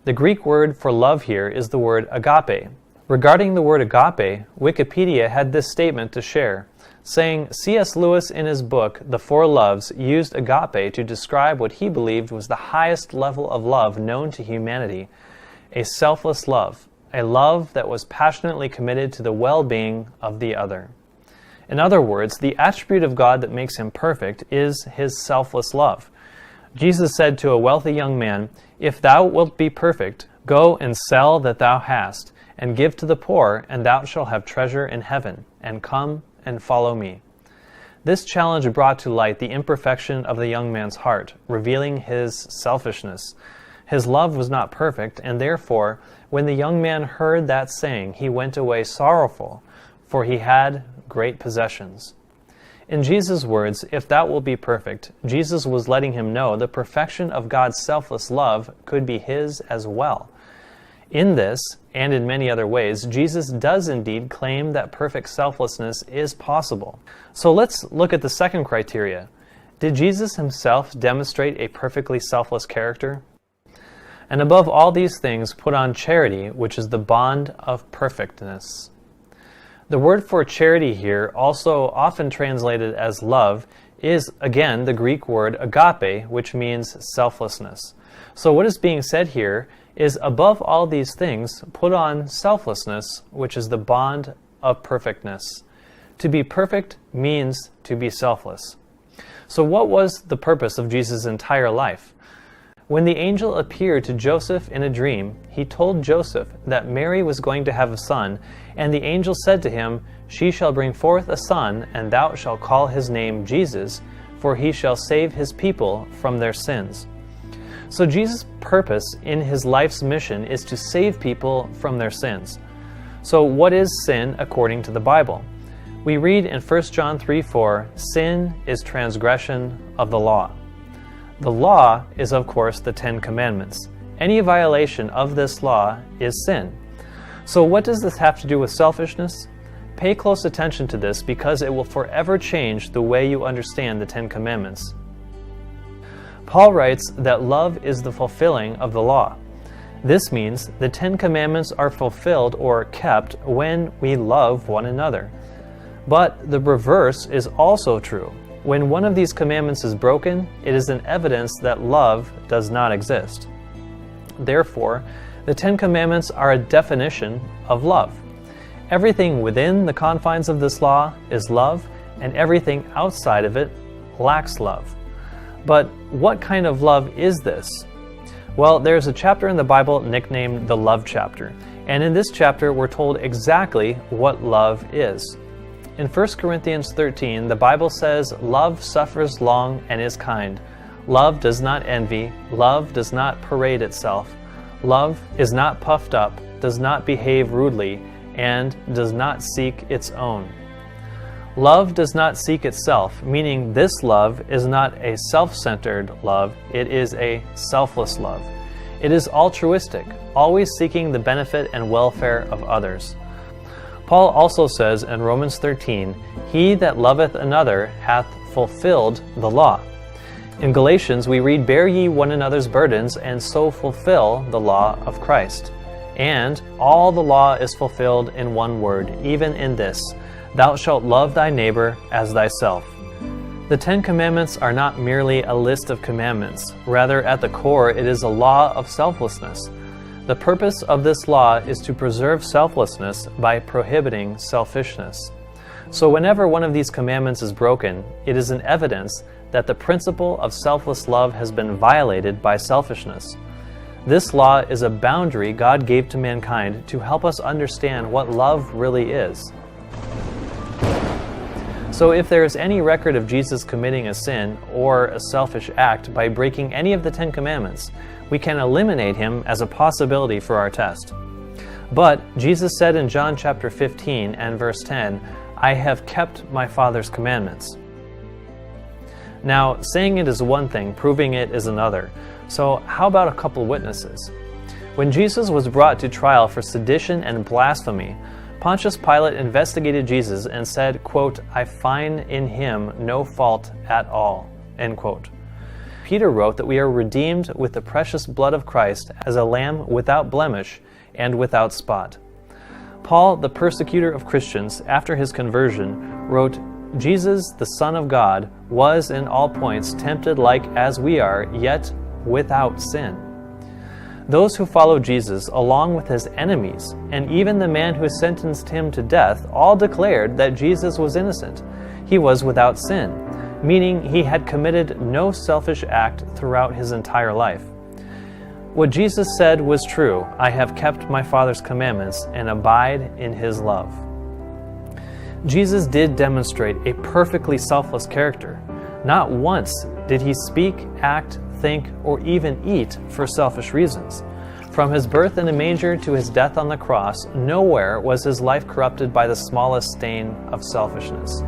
The Greek word for love here is the word agape. Regarding the word agape, Wikipedia had this statement to share, saying C.S. Lewis in his book, The Four Loves, used agape to describe what he believed was the highest level of love known to humanity, a selfless love, a love that was passionately committed to the well-being of the other. In other words, the attribute of God that makes him perfect is his selfless love. Jesus said to a wealthy young man, "If thou wilt be perfect, go and sell that thou hast, and give to the poor, and thou shalt have treasure in heaven, and come and follow me." This challenge brought to light the imperfection of the young man's heart, revealing his selfishness. His love was not perfect, and therefore, when the young man heard that saying, he went away sorrowful, for he had great possessions. In Jesus' words, "If thou wilt be perfect," Jesus was letting him know the perfection of God's selfless love could be his as well. In this, and in many other ways, Jesus does indeed claim that perfect selflessness is possible. So let's look at the second criteria. Did Jesus himself demonstrate a perfectly selfless character? And above all these things, put on charity, which is the bond of perfectness. The word for charity here, also often translated as love, is again the Greek word agape, which means selflessness. So what is being said here is, above all these things, put on selflessness, which is the bond of perfectness. To be perfect means to be selfless. So what was the purpose of Jesus' entire life? When the angel appeared to Joseph in a dream, he told Joseph that Mary was going to have a son, and the angel said to him, "She shall bring forth a son, and thou shalt call his name Jesus, for he shall save his people from their sins." So Jesus' purpose in his life's mission is to save people from their sins. So what is sin according to the Bible? We read in 1 John 3:4, "Sin is transgression of the law." The law is, of course, the 10 Commandments. Any violation of this law is sin. So what does this have to do with selfishness? Pay close attention to this, because it will forever change the way you understand the 10 Commandments. Paul writes that love is the fulfilling of the law. This means the 10 Commandments are fulfilled or kept when we love one another. But the reverse is also true. When one of these commandments is broken, it is an evidence that love does not exist. Therefore, the 10 Commandments are a definition of love. Everything within the confines of this law is love, and everything outside of it lacks love. But what kind of love is this? Well, there's a chapter in the Bible nicknamed the Love chapter, and in this chapter we're told exactly what love is. In 1 Corinthians 13, the Bible says, "Love suffers long and is kind. Love does not envy. Love does not parade itself. Love is not puffed up, does not behave rudely, and does not seek its own." Love does not seek itself, meaning this love is not a self-centered love, it is a selfless love. It is altruistic, always seeking the benefit and welfare of others. Paul also says in Romans 13, "He that loveth another hath fulfilled the law." In Galatians we read, "Bear ye one another's burdens, and so fulfill the law of Christ." And all the law is fulfilled in one word, even in this, "Thou shalt love thy neighbor as thyself." The 10 Commandments are not merely a list of commandments. Rather, at the core, it is a law of selflessness. The purpose of this law is to preserve selflessness by prohibiting selfishness. So whenever one of these commandments is broken, it is an evidence that the principle of selfless love has been violated by selfishness. This law is a boundary God gave to mankind to help us understand what love really is. So if there is any record of Jesus committing a sin or a selfish act by breaking any of the 10 Commandments, we can eliminate him as a possibility for our test. But Jesus said in John chapter 15 and verse 10, "I have kept my Father's commandments." Now, saying it is one thing, proving it is another. So how about a couple witnesses? When Jesus was brought to trial for sedition and blasphemy, Pontius Pilate investigated Jesus and said, quote, "I find in him no fault at all," end quote. Peter wrote that we are redeemed with the precious blood of Christ as a lamb without blemish and without spot. Paul, the persecutor of Christians, after his conversion, wrote, "Jesus, the Son of God, was in all points tempted like as we are, yet without sin." Those who follow Jesus, along with his enemies, and even the man who sentenced him to death, all declared that Jesus was innocent. He was without sin, meaning he had committed no selfish act throughout his entire life. What Jesus said was true: "I have kept my Father's commandments and abide in his love." Jesus did demonstrate a perfectly selfless character. Not once did he speak, act, think, or even eat for selfish reasons. From his birth in a manger to his death on the cross, nowhere was his life corrupted by the smallest stain of selfishness.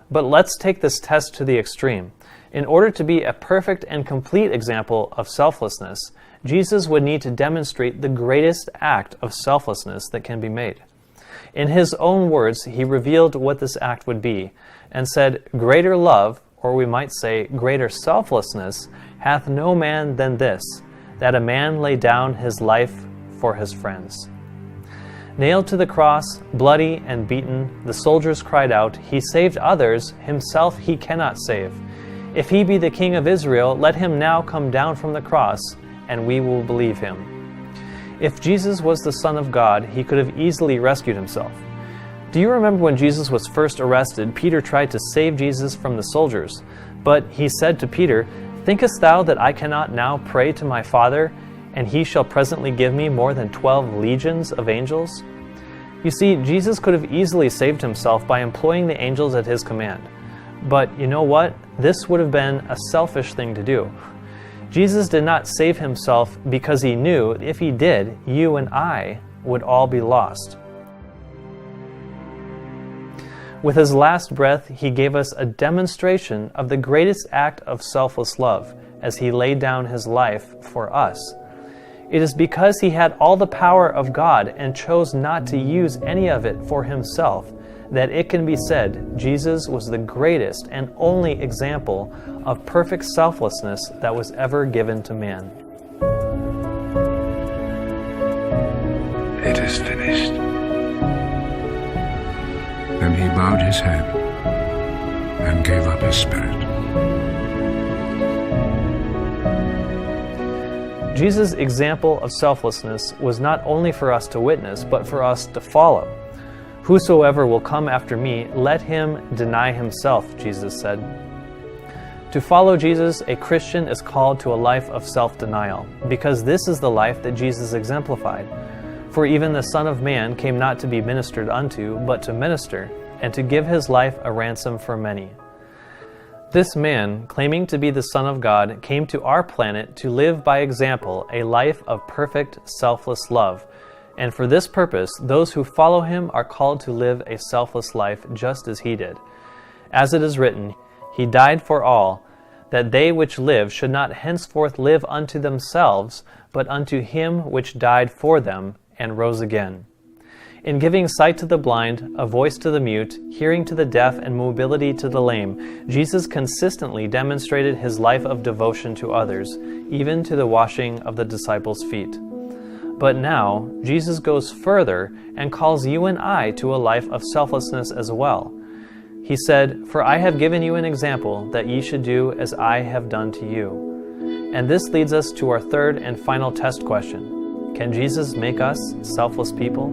But let's take this test to the extreme. In order to be a perfect and complete example of selflessness, Jesus would need to demonstrate the greatest act of selflessness that can be made. In his own words, he revealed what this act would be and said, "Greater love or we might say greater selflessness, hath no man than this, that a man lay down his life for his friends. Nailed to the cross, bloody and beaten, the soldiers cried out, He saved others, himself he cannot save. If he be the King of Israel, let him now come down from the cross, and we will believe him. If Jesus was the Son of God, he could have easily rescued himself. Do you remember when Jesus was first arrested, Peter tried to save Jesus from the soldiers? But he said to Peter, Thinkest thou that I cannot now pray to my Father, and he shall presently give me more than 12 legions of angels? You see, Jesus could have easily saved himself by employing the angels at his command. But you know what? This would have been a selfish thing to do. Jesus did not save himself because he knew if he did, you and I would all be lost. With his last breath, he gave us a demonstration of the greatest act of selfless love as he laid down his life for us. It is because he had all the power of God and chose not to use any of it for himself that it can be said Jesus was the greatest and only example of perfect selflessness that was ever given to man. It is finished. Then he bowed his head and gave up his spirit. Jesus' example of selflessness was not only for us to witness, but for us to follow. Whosoever will come after me, let him deny himself, Jesus said. To follow Jesus, a Christian is called to a life of self-denial, because this is the life that Jesus exemplified. For even the Son of Man came not to be ministered unto, but to minister, and to give his life a ransom for many. This man, claiming to be the Son of God, came to our planet to live by example a life of perfect, selfless love. And for this purpose, those who follow him are called to live a selfless life just as he did. As it is written, He died for all, that they which live should not henceforth live unto themselves, but unto him which died for them and rose again. In giving sight to the blind, a voice to the mute, hearing to the deaf, and mobility to the lame, Jesus consistently demonstrated his life of devotion to others, even to the washing of the disciples' feet. But now, Jesus goes further and calls you and I to a life of selflessness as well. He said, For I have given you an example that ye should do as I have done to you. And this leads us to our third and final test question. Can Jesus make us selfless people?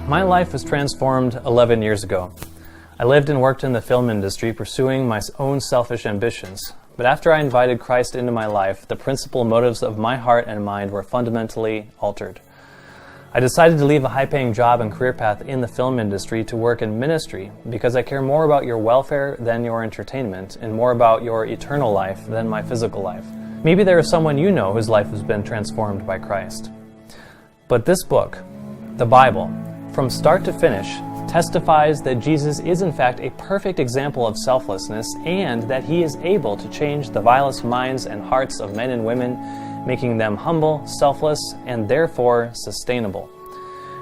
My life was transformed 11 years ago. I lived and worked in the film industry pursuing my own selfish ambitions. But after I invited Christ into my life, the principal motives of my heart and mind were fundamentally altered. I decided to leave a high-paying job and career path in the film industry to work in ministry because I care more about your welfare than your entertainment and more about your eternal life than my physical life. Maybe there is someone you know whose life has been transformed by Christ. But this book, the Bible, from start to finish, testifies that Jesus is in fact a perfect example of selflessness and that he is able to change the vilest minds and hearts of men and women, making them humble, selfless, and therefore sustainable.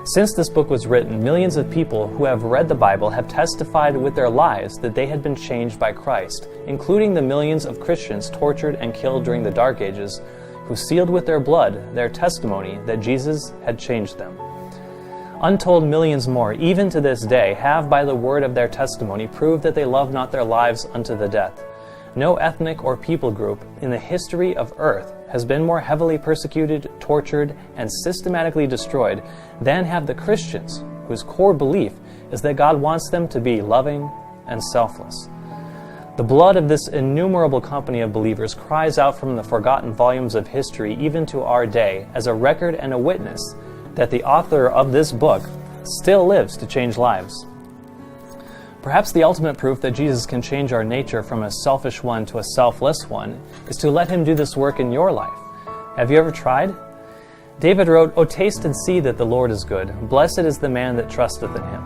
Since this book was written, millions of people who have read the Bible have testified with their lives that they had been changed by Christ, including the millions of Christians tortured and killed during the Dark Ages, who sealed with their blood their testimony that Jesus had changed them. Untold millions more, even to this day, have by the word of their testimony proved that they love not their lives unto the death. No ethnic or people group in the history of earth has been more heavily persecuted, tortured, and systematically destroyed than have the Christians, whose core belief is that God wants them to be loving and selfless. The blood of this innumerable company of believers cries out from the forgotten volumes of history even to our day as a record and a witness that the author of this book still lives to change lives. Perhaps the ultimate proof that Jesus can change our nature from a selfish one to a selfless one is to let him do this work in your life. Have you ever tried? David wrote, "O taste and see that the Lord is good. Blessed is the man that trusteth in him."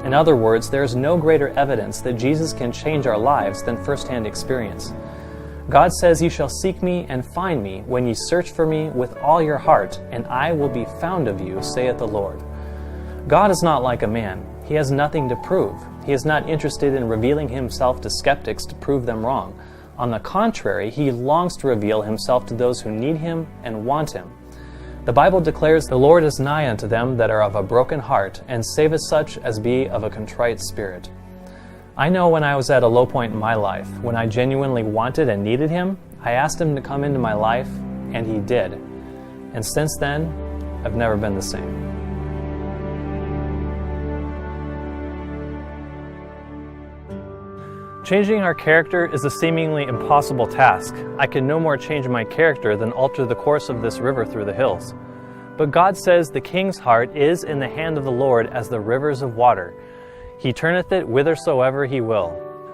In other words, there is no greater evidence that Jesus can change our lives than first-hand experience. God says, "Ye shall seek me and find me when ye search for me with all your heart, and I will be found of you, saith the Lord." God is not like a man. He has nothing to prove. He is not interested in revealing himself to skeptics to prove them wrong. On the contrary, he longs to reveal himself to those who need him and want him. The Bible declares, "The Lord is nigh unto them that are of a broken heart, and saveth such as be of a contrite spirit." I know when I was at a low point in my life, when I genuinely wanted and needed him, I asked him to come into my life, and he did. And since then, I've never been the same. Changing our character is a seemingly impossible task. I can no more change my character than alter the course of this river through the hills. But God says the king's heart is in the hand of the Lord as the rivers of water. He turneth it whithersoever he will.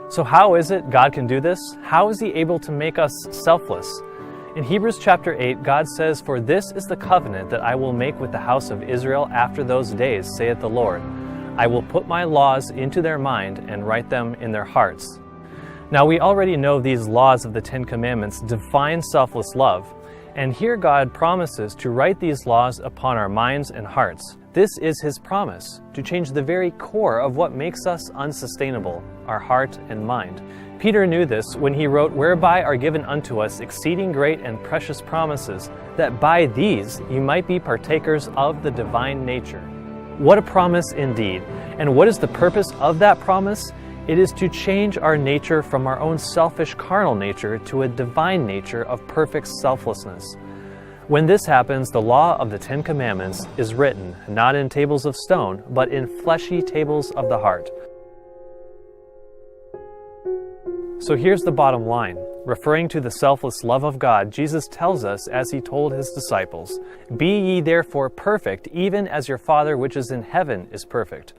So how is it God can do this? How is he able to make us selfless? In Hebrews chapter 8, God says, "For this is the covenant that I will make with the house of Israel after those days, saith the Lord. I will put my laws into their mind and write them in their hearts." Now we already know these laws of the Ten Commandments define selfless love, and here God promises to write these laws upon our minds and hearts. This is his promise, to change the very core of what makes us unsustainable, our heart and mind. Peter knew this when he wrote, "Whereby are given unto us exceeding great and precious promises, that by these ye might be partakers of the divine nature." What a promise indeed! And what is the purpose of that promise? It is to change our nature from our own selfish carnal nature to a divine nature of perfect selflessness. When this happens, the law of the Ten Commandments is written, not in tables of stone, but in fleshy tables of the heart. So here's the bottom line. Referring to the selfless love of God, Jesus tells us, as he told his disciples, "Be ye therefore perfect, even as your Father which is in heaven is perfect."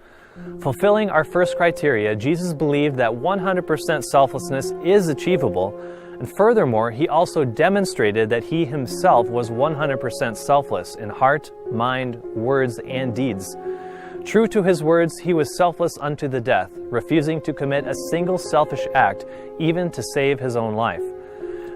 Fulfilling our first criteria, Jesus believed that 100% selflessness is achievable, and furthermore, he also demonstrated that he himself was 100% selfless in heart, mind, words, and deeds. True to his words, he was selfless unto the death, refusing to commit a single selfish act, even to save his own life.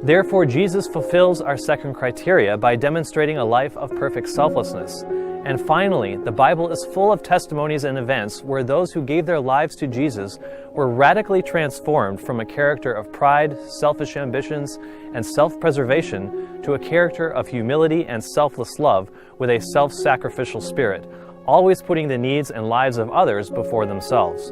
Therefore, Jesus fulfills our second criteria by demonstrating a life of perfect selflessness. And finally, the Bible is full of testimonies and events where those who gave their lives to Jesus were radically transformed from a character of pride, selfish ambitions, and self-preservation to a character of humility and selfless love with a self-sacrificial spirit, always putting the needs and lives of others before themselves.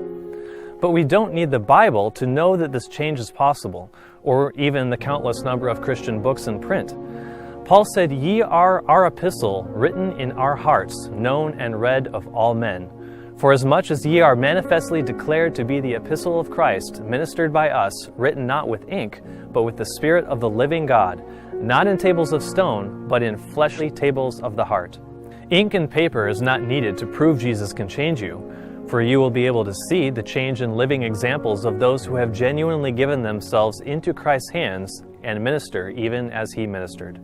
But we don't need the Bible to know that this change is possible, or even the countless number of Christian books in print. Paul said, "Ye are our epistle, written in our hearts, known and read of all men. For as much as ye are manifestly declared to be the epistle of Christ, ministered by us, written not with ink, but with the Spirit of the living God, not in tables of stone, but in fleshly tables of the heart." Ink and paper is not needed to prove Jesus can change you, for you will be able to see the change in living examples of those who have genuinely given themselves into Christ's hands and minister even as he ministered.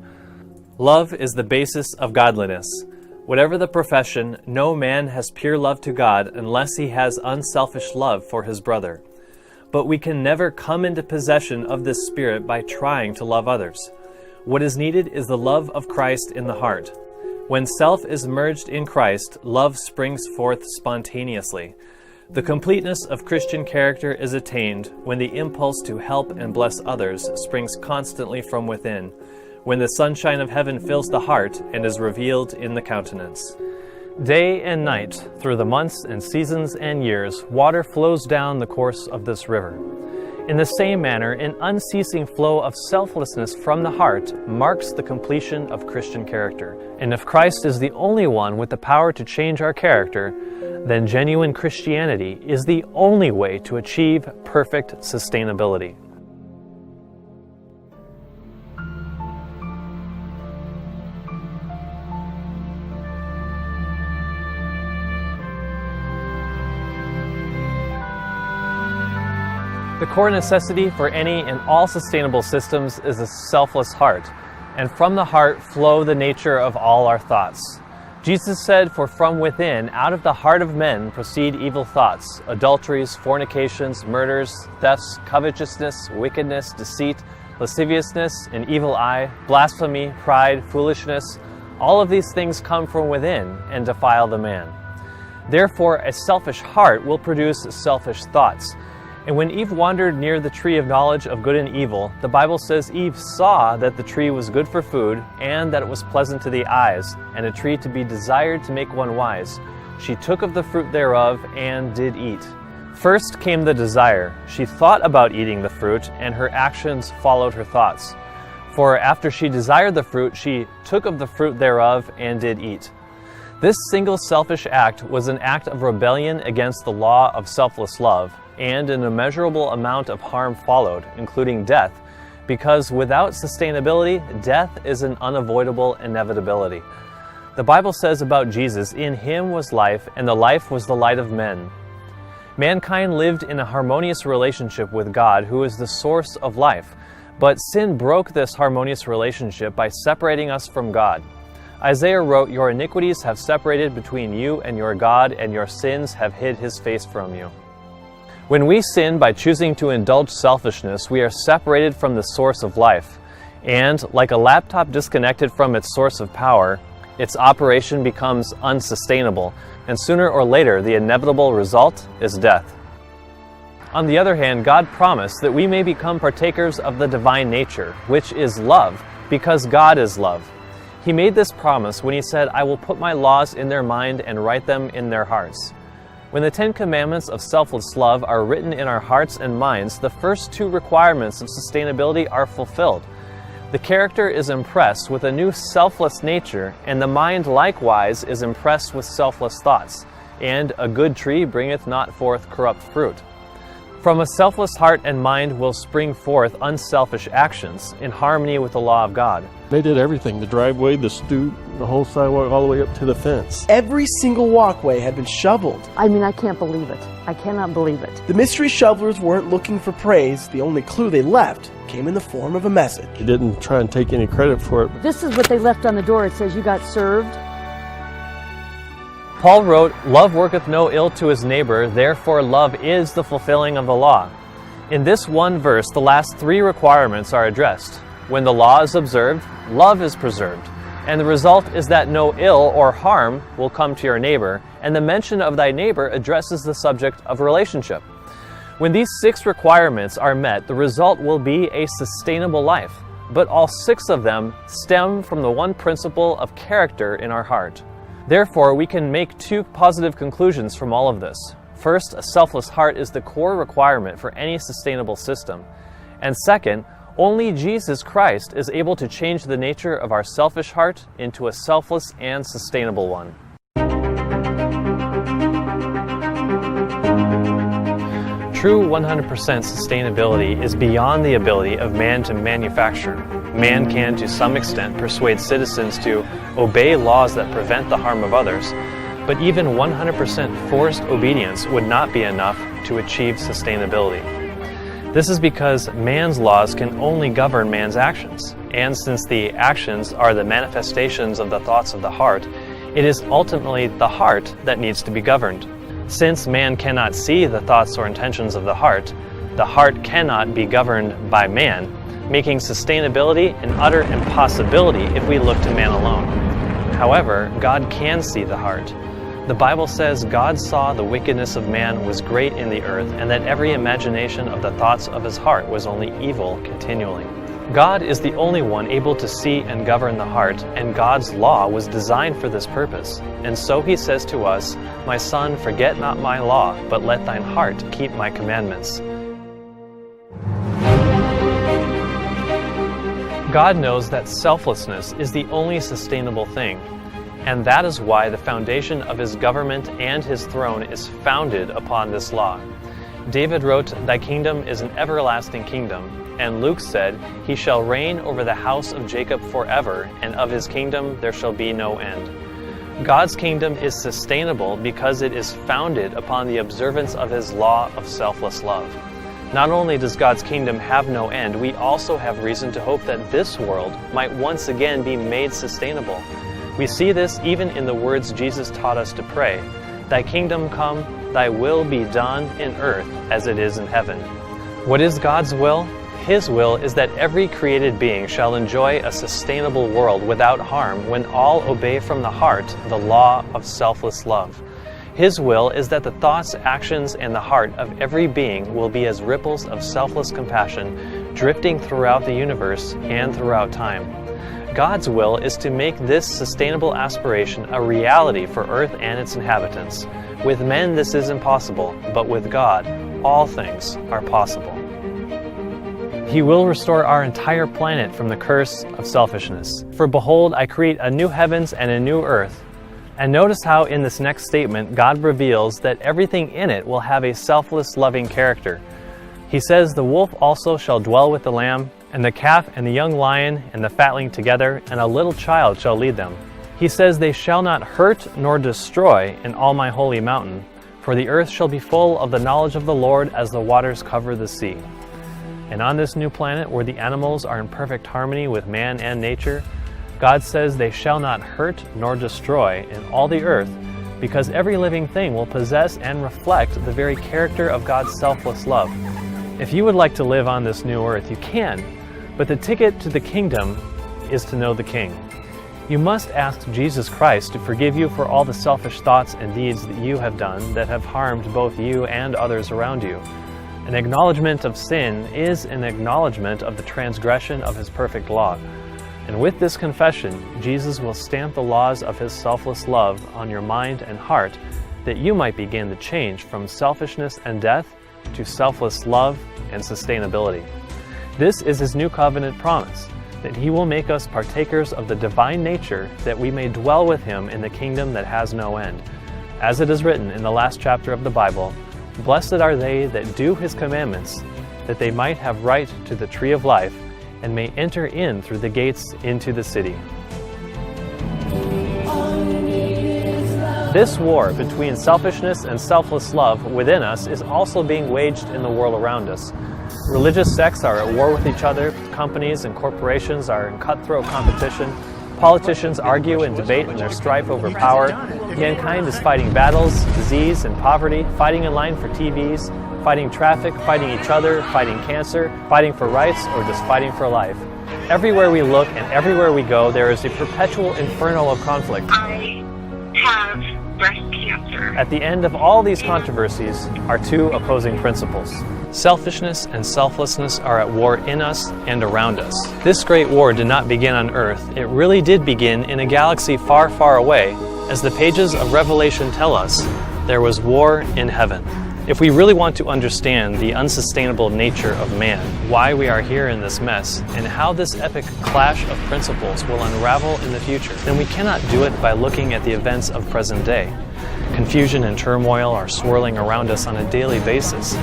Love is the basis of godliness. Whatever the profession, no man has pure love to God unless he has unselfish love for his brother. But we can never come into possession of this spirit by trying to love others. What is needed is the love of Christ in the heart. When self is merged in Christ, love springs forth spontaneously. The completeness of Christian character is attained when the impulse to help and bless others springs constantly from within, when the sunshine of heaven fills the heart and is revealed in the countenance. Day and night, through the months and seasons and years, water flows down the course of this river. In the same manner, an unceasing flow of selflessness from the heart marks the completion of Christian character. And if Christ is the only one with the power to change our character, then genuine Christianity is the only way to achieve perfect sustainability. The core necessity for any and all sustainable systems is a selfless heart, and from the heart flow the nature of all our thoughts. Jesus said, "For from within, out of the heart of men, proceed evil thoughts, adulteries, fornications, murders, thefts, covetousness, wickedness, deceit, lasciviousness, an evil eye, blasphemy, pride, foolishness. All of these things come from within and defile the man." Therefore, a selfish heart will produce selfish thoughts. And when Eve wandered near the tree of knowledge of good and evil, the Bible says Eve saw that the tree was good for food, and that it was pleasant to the eyes, and a tree to be desired to make one wise. She took of the fruit thereof, and did eat. First came the desire. She thought about eating the fruit, and her actions followed her thoughts. For after she desired the fruit, she took of the fruit thereof, and did eat. This single selfish act was an act of rebellion against the law of selfless love, and an immeasurable amount of harm followed, including death, because without sustainability, death is an unavoidable inevitability. The Bible says about Jesus, "In him was life, and the life was the light of men." Mankind lived in a harmonious relationship with God, who is the source of life, but sin broke this harmonious relationship by separating us from God. Isaiah wrote, "Your iniquities have separated between you and your God, and your sins have hid his face from you." When we sin by choosing to indulge selfishness, we are separated from the source of life. And, like a laptop disconnected from its source of power, its operation becomes unsustainable, and sooner or later the inevitable result is death. On the other hand, God promised that we may become partakers of the divine nature, which is love, because God is love. He made this promise when he said, "I will put my laws in their mind and write them in their hearts." When the 10 Commandments of selfless love are written in our hearts and minds, the first 2 requirements of sustainability are fulfilled. The character is impressed with a new selfless nature, and the mind likewise is impressed with selfless thoughts. And a good tree bringeth not forth corrupt fruit. From a selfless heart and mind will spring forth unselfish actions in harmony with the law of God. They did everything, the driveway, the stoop, the whole sidewalk, all the way up to the fence. Every single walkway had been shoveled. I mean, I can't believe it. I cannot believe it. The mystery shovelers weren't looking for praise. The only clue they left came in the form of a message. He didn't try and take any credit for it. This is what they left on the door. It says, "You got served." Paul wrote, "Love worketh no ill to his neighbor, therefore love is the fulfilling of the law." In this one verse, the last 3 requirements are addressed. When the law is observed, love is preserved, and the result is that no ill or harm will come to your neighbor, and the mention of thy neighbor addresses the subject of relationship. When these 6 requirements are met, the result will be a sustainable life, but all 6 of them stem from the one principle of character in our heart. Therefore, we can make 2 positive conclusions from all of this. First, a selfless heart is the core requirement for any sustainable system. And second, only Jesus Christ is able to change the nature of our selfish heart into a selfless and sustainable one. True 100% sustainability is beyond the ability of man to manufacture. Man can, to some extent, persuade citizens to obey laws that prevent the harm of others, but even 100% forced obedience would not be enough to achieve sustainability. This is because man's laws can only govern man's actions, and since the actions are the manifestations of the thoughts of the heart, it is ultimately the heart that needs to be governed. Since man cannot see the thoughts or intentions of the heart cannot be governed by man, making sustainability an utter impossibility if we look to man alone. However, God can see the heart. The Bible says God saw the wickedness of man was great in the earth, and that every imagination of the thoughts of his heart was only evil continually. God is the only one able to see and govern the heart, and God's law was designed for this purpose. And so he says to us, "My son, forget not my law, but let thine heart keep my commandments." God knows that selflessness is the only sustainable thing, and that is why the foundation of His government and His throne is founded upon this law. David wrote, "Thy kingdom is an everlasting kingdom," and Luke said, "He shall reign over the house of Jacob forever, and of His kingdom there shall be no end." God's kingdom is sustainable because it is founded upon the observance of His law of selfless love. Not only does God's kingdom have no end, we also have reason to hope that this world might once again be made sustainable. We see this even in the words Jesus taught us to pray, "Thy kingdom come, Thy will be done in earth as it is in heaven." What is God's will? His will is that every created being shall enjoy a sustainable world without harm when all obey from the heart the law of selfless love. His will is that the thoughts, actions, and the heart of every being will be as ripples of selfless compassion drifting throughout the universe and throughout time. God's will is to make this sustainable aspiration a reality for Earth and its inhabitants. With men this is impossible, but with God all things are possible. He will restore our entire planet from the curse of selfishness. "For behold, I create a new heavens and a new earth." And notice how in this next statement God reveals that everything in it will have a selfless, loving character. He says, "The wolf also shall dwell with the lamb, and the calf and the young lion and the fatling together, and a little child shall lead them." He says, "They shall not hurt nor destroy in all my holy mountain, for the earth shall be full of the knowledge of the Lord as the waters cover the sea." And on this new planet, where the animals are in perfect harmony with man and nature, God says they shall not hurt nor destroy in all the earth, because every living thing will possess and reflect the very character of God's selfless love. If you would like to live on this new earth, you can, but the ticket to the kingdom is to know the King. You must ask Jesus Christ to forgive you for all the selfish thoughts and deeds that you have done that have harmed both you and others around you. An acknowledgement of sin is an acknowledgement of the transgression of His perfect law. And with this confession, Jesus will stamp the laws of His selfless love on your mind and heart, that you might begin to change from selfishness and death to selfless love and sustainability. This is His new covenant promise, that He will make us partakers of the divine nature, that we may dwell with Him in the kingdom that has no end. As it is written in the last chapter of the Bible, "Blessed are they that do His commandments, that they might have right to the tree of life, and may enter in through the gates into the city." This war between selfishness and selfless love within us is also being waged in the world around us. Religious sects are at war with each other, companies and corporations are in cutthroat competition, politicians argue and debate in their strife over power, mankind is fighting battles, disease and poverty, fighting in line for TVs, fighting traffic, fighting each other, fighting cancer, fighting for rights, or just fighting for life. Everywhere we look and everywhere we go, there is a perpetual inferno of conflict. I have breast cancer. At the end of all these controversies are two opposing principles. Selfishness and selflessness are at war in us and around us. This great war did not begin on Earth. It really did begin in a galaxy far, far away. As the pages of Revelation tell us, there was war in heaven. If we really want to understand the unsustainable nature of man, why we are here in this mess, and how this epic clash of principles will unravel in the future, then we cannot do it by looking at the events of present day. Confusion and turmoil are swirling around us on a daily basis.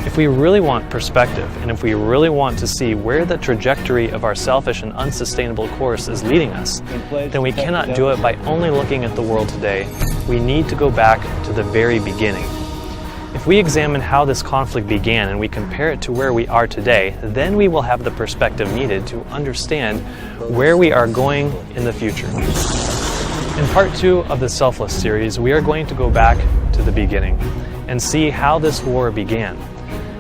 If we really want perspective, and if we really want to see where the trajectory of our selfish and unsustainable course is leading us, then we cannot do it by only looking at the world today. We need to go back to the very beginning. If we examine how this conflict began and we compare it to where we are today, then we will have the perspective needed to understand where we are going in the future. In part 2 of the Selfless series, we are going to go back to the beginning and see how this war began.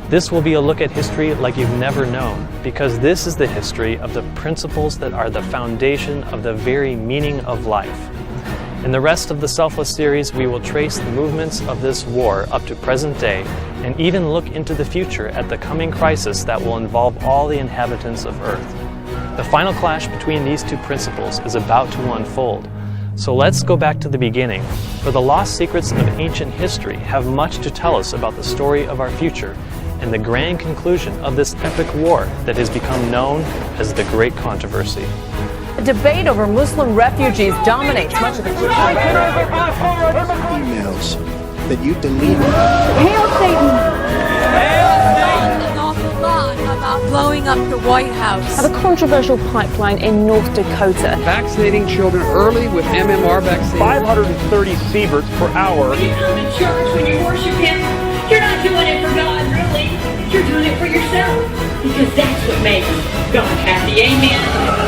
This will be a look at history like you've never known, because this is the history of the principles that are the foundation of the very meaning of life. In the rest of the Selfless series, we will trace the movements of this war up to present day, and even look into the future at the coming crisis that will involve all the inhabitants of Earth. The final clash between these two principles is about to unfold. So let's go back to the beginning, for the lost secrets of ancient history have much to tell us about the story of our future, and the grand conclusion of this epic war that has become known as the Great Controversy. A debate over Muslim refugees dominates much of the emails that you deleted. Hail Satan! An awful lot about blowing up the White House. Have a controversial pipeline in North Dakota. Vaccinating children early with MMR vaccine. 530 sieverts per hour. When you come to church, when you worship Him, you're not doing it for God, really. You're doing it for yourself. Because that's what makes God happy. Amen.